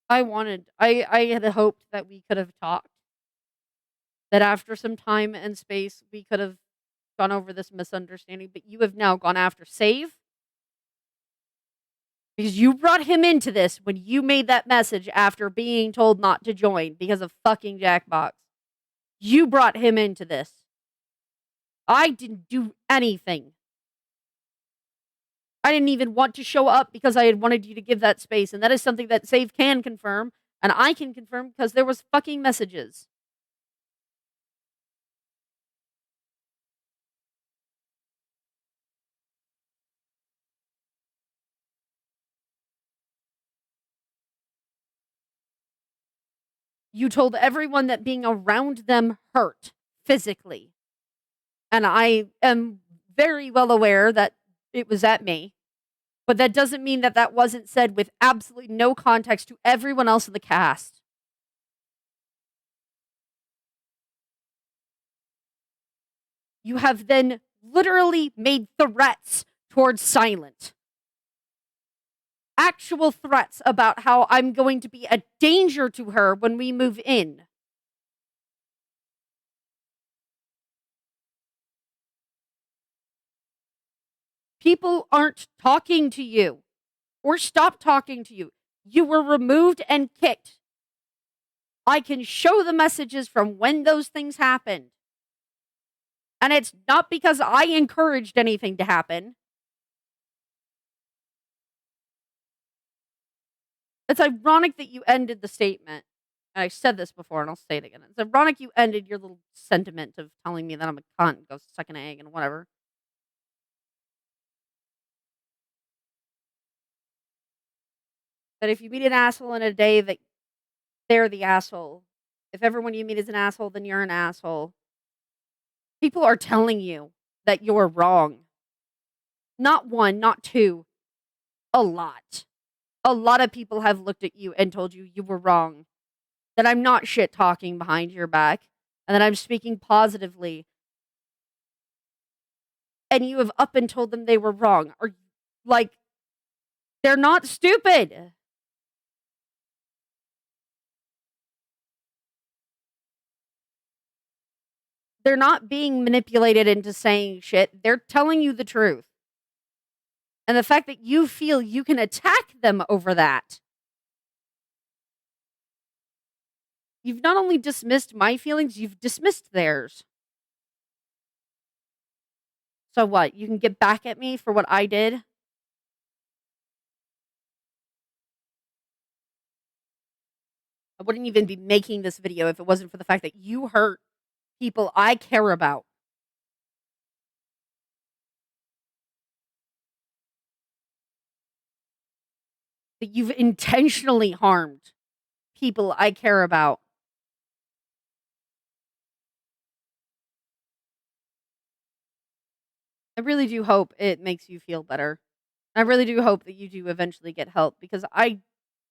I had hoped that we could have talked. That after some time and space, we could have gone over this misunderstanding, but you have now gone after Save. Because you brought him into this when you made that message after being told not to join because of fucking Jackbox. You brought him into this. I didn't do anything. I didn't even want to show up because I had wanted you to give that space. And that is something that Save can confirm. And I can confirm because there was fucking messages. You told everyone that being around them hurt physically. And I am very well aware that it was at me. But that doesn't mean that that wasn't said with absolutely no context to everyone else in the cast. You have then literally made threats towards Silent. Actual threats about how I'm going to be a danger to her when we move in. People aren't talking to you or stop talking to you. You were removed and kicked. I can show the messages from when those things happened. And it's not because I encouraged anything to happen. It's ironic that you ended the statement. And I said this before and I'll say it again. It's ironic you ended your little sentiment of telling me that I'm a cunt and go suck an egg and whatever. That if you meet an asshole in a day, that they're the asshole. If everyone you meet is an asshole, then you're an asshole. People are telling you that you're wrong. Not one, not two, a lot. A lot of people have looked at you and told you you were wrong. That I'm not shit talking behind your back and that I'm speaking positively. And you have up and told them they were wrong. Or like, they're not stupid. They're not being manipulated into saying shit. They're telling you the truth. And the fact that you feel you can attack them over that. You've not only dismissed my feelings, you've dismissed theirs. So what? You can get back at me for what I did? I wouldn't even be making this video if it wasn't for the fact that you hurt people I care about. That you've intentionally harmed people I care about. I really do hope it makes you feel better. I really do hope that you do eventually get help because I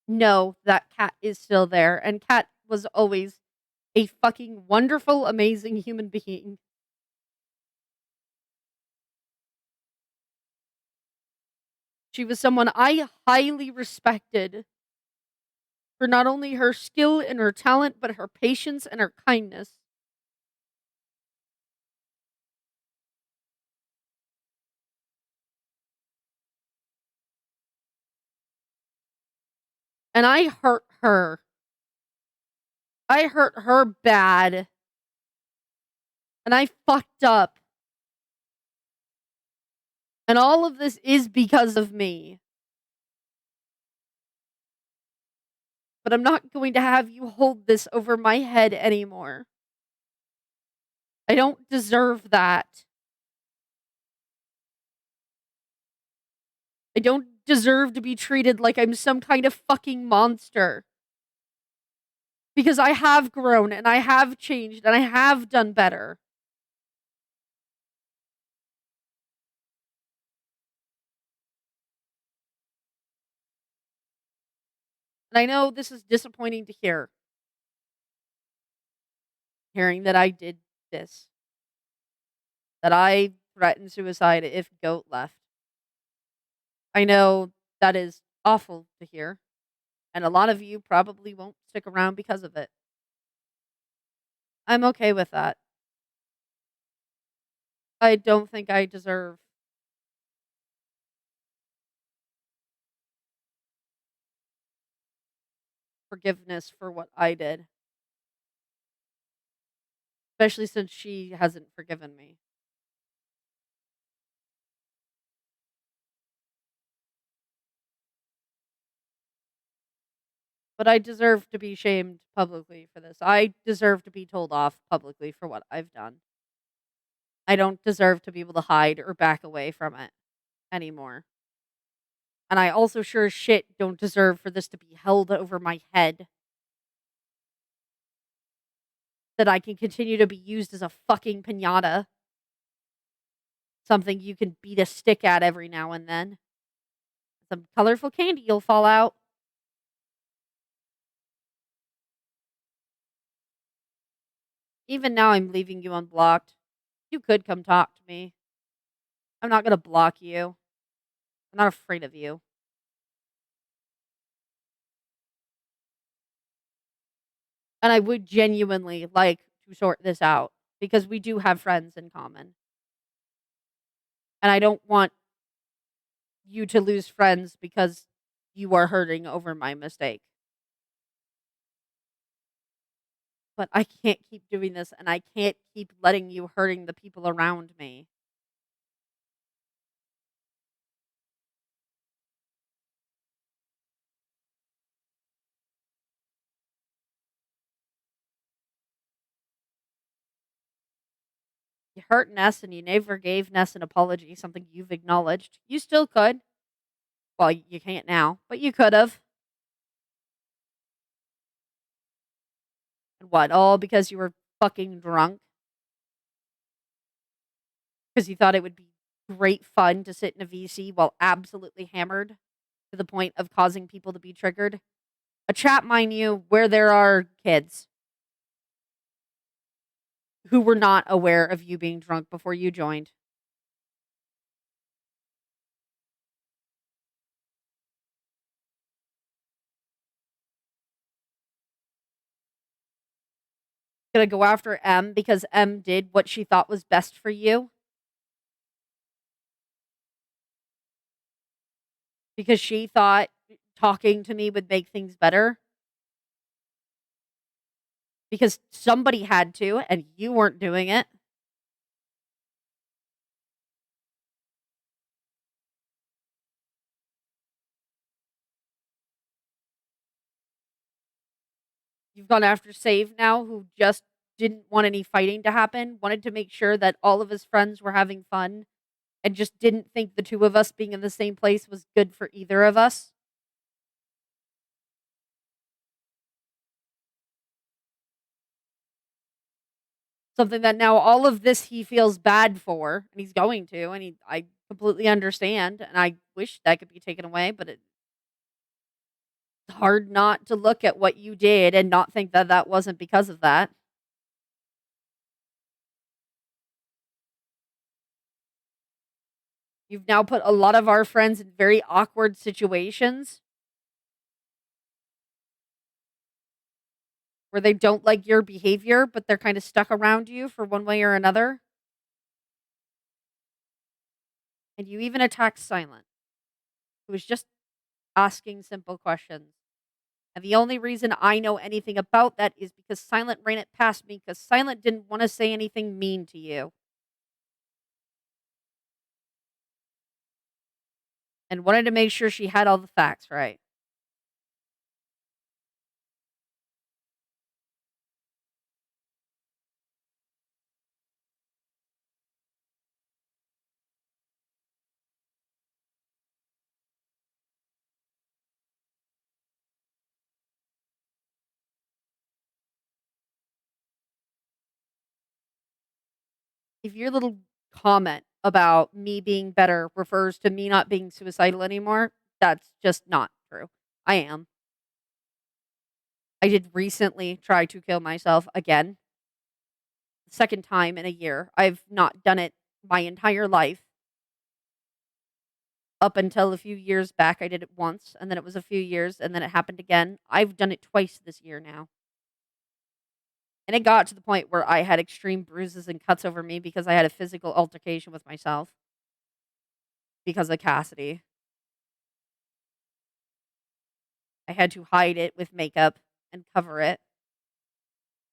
know that Kat is still there and Kat was always a fucking wonderful, amazing human being. She was someone I highly respected for not only her skill and her talent, but her patience and her kindness. And I hurt her. I hurt her bad. And I fucked up. And all of this is because of me. But I'm not going to have you hold this over my head anymore. I don't deserve that. I don't deserve to be treated like I'm some kind of fucking monster. Because I have grown and I have changed and I have done better. And I know this is disappointing to hear. Hearing that I did this. That I threatened suicide if Goat left. I know that is awful to hear. And a lot of you probably won't stick around because of it. I'm okay with that. I don't think I deserve forgiveness for what I did. Especially since she hasn't forgiven me. But I deserve to be shamed publicly for this. I deserve to be told off publicly for what I've done. I don't deserve to be able to hide or back away from it anymore. And I also sure as shit don't deserve for this to be held over my head. That I can continue to be used as a fucking piñata. Something you can beat a stick at every now and then. Some colorful candy will fall out. Even now I'm leaving you unblocked. You could come talk to me. I'm not gonna block you. I'm not afraid of you. And I would genuinely like to sort this out because we do have friends in common. And I don't want you to lose friends because you are hurting over my mistake. But I can't keep doing this, and I can't keep letting you hurting the people around me. You hurt Ness and you never gave Ness an apology, something you've acknowledged. You still could. Well, you can't now, but you could have. And what? All because you were fucking drunk? Because you thought it would be great fun to sit in a VC while absolutely hammered to the point of causing people to be triggered? A chat, mind you, where there are kids who were not aware of you being drunk before you joined. Gonna go after M because M did what she thought was best for you. Because she thought talking to me would make things better. Because somebody had to and you weren't doing it. You've gone after Save now, who just didn't want any fighting to happen, wanted to make sure that all of his friends were having fun, and just didn't think the two of us being in the same place was good for either of us. Something that now all of this he feels bad for, and he's going to, and I completely understand, and I wish that could be taken away, but it's hard not to look at what you did and not think that that wasn't because of that. You've now put a lot of our friends in very awkward situations where they don't like your behavior, but they're kind of stuck around you for one way or another. And you even attacked Silent, who was just asking simple questions. And the only reason I know anything about that is because Silent ran it past me because Silent didn't want to say anything mean to you and wanted to make sure she had all the facts right. If your little comment about me being better refers to me not being suicidal anymore, that's just not true. I am. I did recently try to kill myself again, second time in a year. I've not done it my entire life. Up until a few years back, I did it once, and then it was a few years, and then it happened again. I've done it twice this year now. And it got to the point where I had extreme bruises and cuts over me because I had a physical altercation with myself because of Cassidy. I had to hide it with makeup and cover it.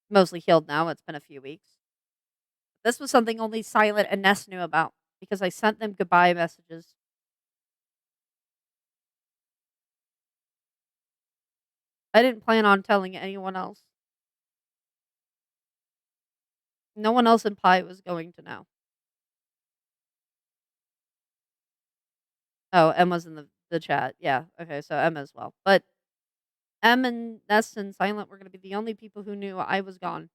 Mostly healed now. It's been a few weeks. This was something only Silent and Ness knew about because I sent them goodbye messages. I didn't plan on telling anyone else. No one else in Pi was going to know. Oh, Emma's in the chat. Yeah. Okay. So Emma as well. But Em and Ness and Silent were going to be the only people who knew I was gone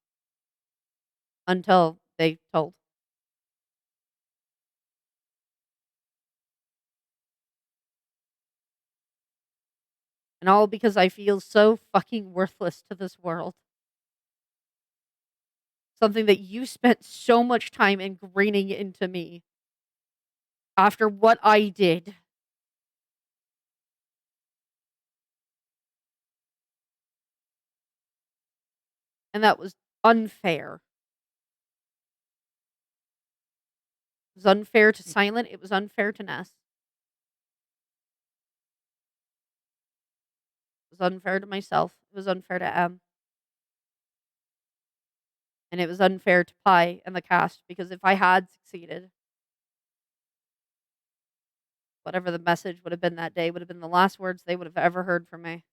until they told. And all because I feel so fucking worthless to this world. Something that you spent so much time ingraining into me after what I did. And that was unfair. It was unfair to Silent. It was unfair to Ness. It was unfair to myself. It was unfair to M. And it was unfair to Pi and the cast because if I had succeeded, whatever the message would have been that day would have been the last words they would have ever heard from me.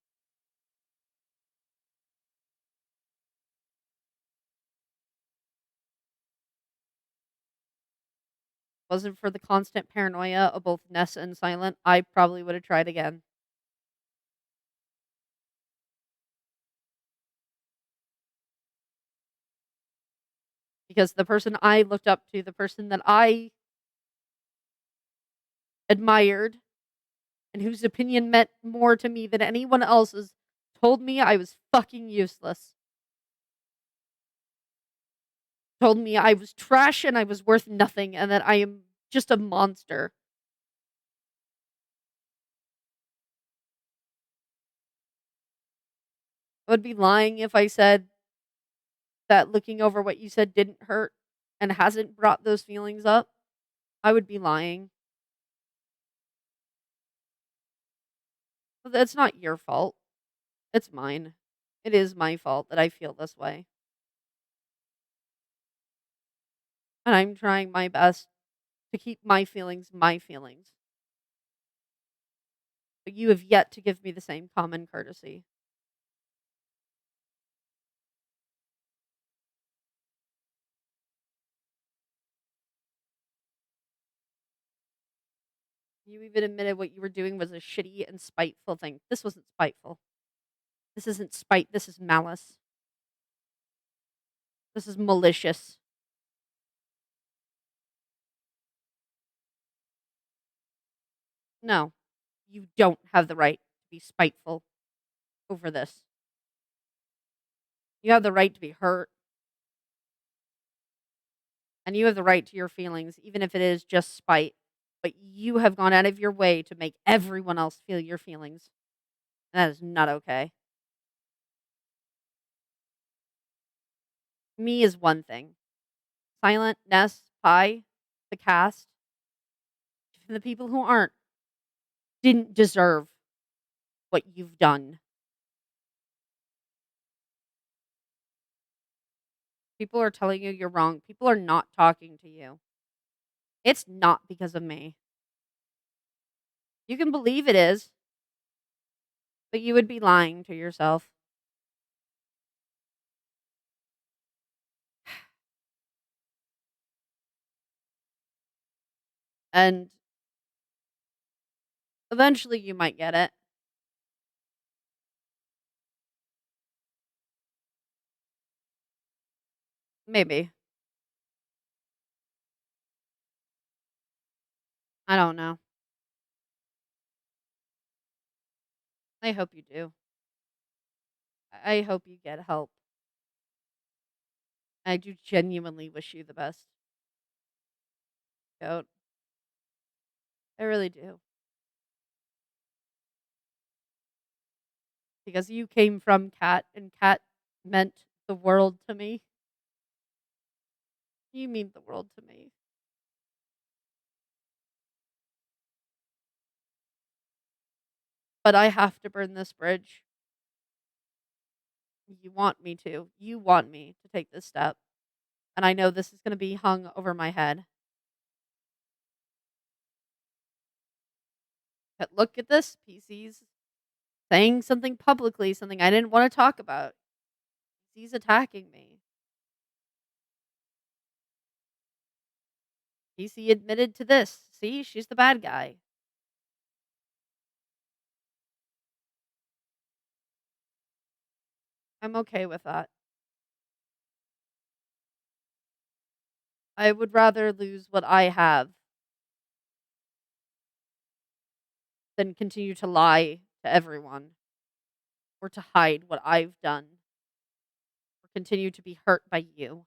Wasn't for the constant paranoia of both Ness and Silent, I probably would have tried again. Because the person I looked up to, the person that I admired, and whose opinion meant more to me than anyone else's, told me I was fucking useless. Told me I was trash and I was worth nothing and that I am just a monster. I would be lying if I said that looking over what you said didn't hurt and hasn't brought those feelings up. I would be lying. But that's not your fault. It's mine. It is my fault that I feel this way. And I'm trying my best to keep my feelings my feelings. But you have yet to give me the same common courtesy. You even admitted what you were doing was a shitty and spiteful thing. This wasn't spiteful. This isn't spite. This is malice. This is malicious. No, you don't have the right to be spiteful over this. You have the right to be hurt. And you have the right to your feelings, even if it is just spite. But you have gone out of your way to make everyone else feel your feelings. And that is not okay. Me is one thing. Silent, Ness, Pi, the cast, the people who aren't, didn't deserve what you've done. People are telling you you're wrong. People are not talking to you. It's not because of me. You can believe it is, but you would be lying to yourself. And eventually you might get it. Maybe. I don't know. I hope you do. I hope you get help. I do genuinely wish you the best. Goat. I really do. Because you came from Cat, and Cat meant the world to me. You mean the world to me. But I have to burn this bridge. You want me to. You want me to take this step. And I know this is going to be hung over my head. But look at this. PC's saying something publicly, something I didn't want to talk about. PC's attacking me. PC admitted to this. See, she's the bad guy. I'm okay with that. I would rather lose what I have than continue to lie to everyone or to hide what I've done or continue to be hurt by you.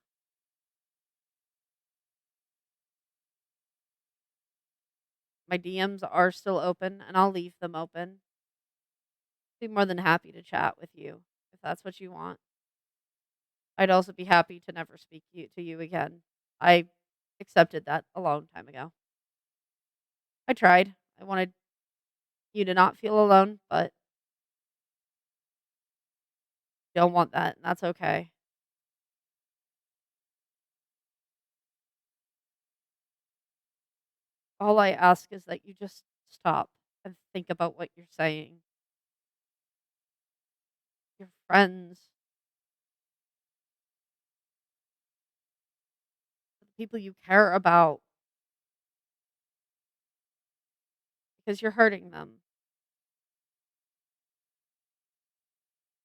My DMs are still open and I'll leave them open. Be more than happy to chat with you if that's what you want. I'd also be happy to never speak to you again. I accepted that a long time ago. I tried. I wanted you to not feel alone, but Don't want that, and that's okay. All I ask is that you just stop and think about what you're saying. Your friends, the people you care about, because you're hurting them.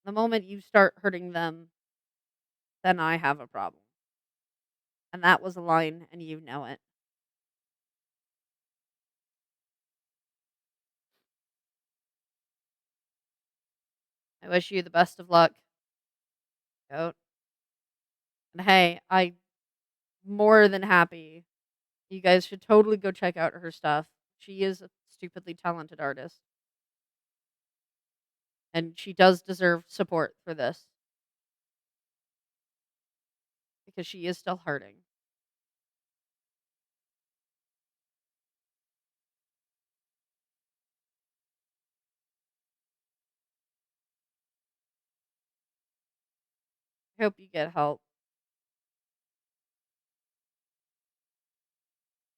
The moment you start hurting them, then I have a problem. And that was a line, and you know it. I wish you the best of luck. Out. And hey, I more than happy. You guys should totally go check out her stuff. She is a stupidly talented artist, and she does deserve support for this because she is still hurting. I hope you get help.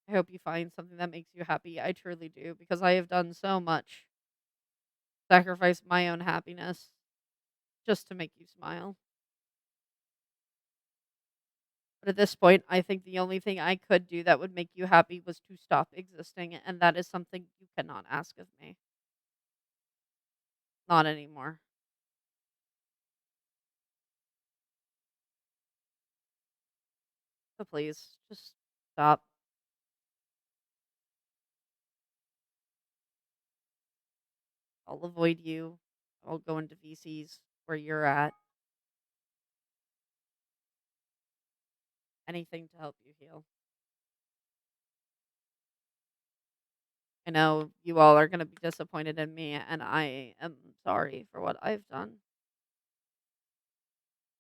I hope you find something that makes you happy. I truly do because I have done so much, sacrifice my own happiness just to make you smile. But at this point, I think the only thing I could do that would make you happy was to stop existing, and that is something you cannot ask of me. Not anymore. So please, just stop. I'll avoid you. I'll go into VCs where you're at. Anything to help you heal. I know you all are going to be disappointed in me, and I am sorry for what I've done.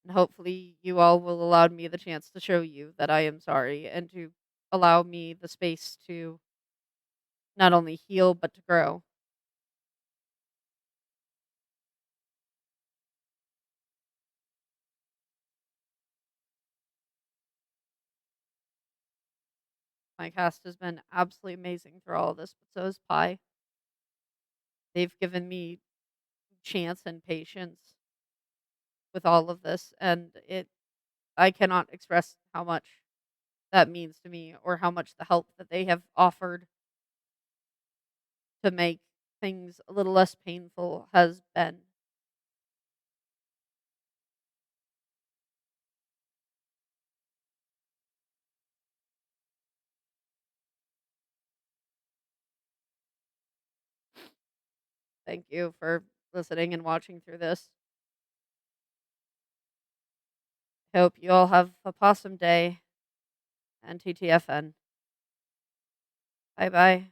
And hopefully, you all will allow me the chance to show you that I am sorry and to allow me the space to not only heal but to grow. My cast has been absolutely amazing through all of this, but so is Pi. They've given me chance and patience with all of this, and I cannot express how much that means to me or how much the help that they have offered to make things a little less painful has been. Thank you for listening and watching through this. Hope you all have a possum day and TTFN. Bye bye.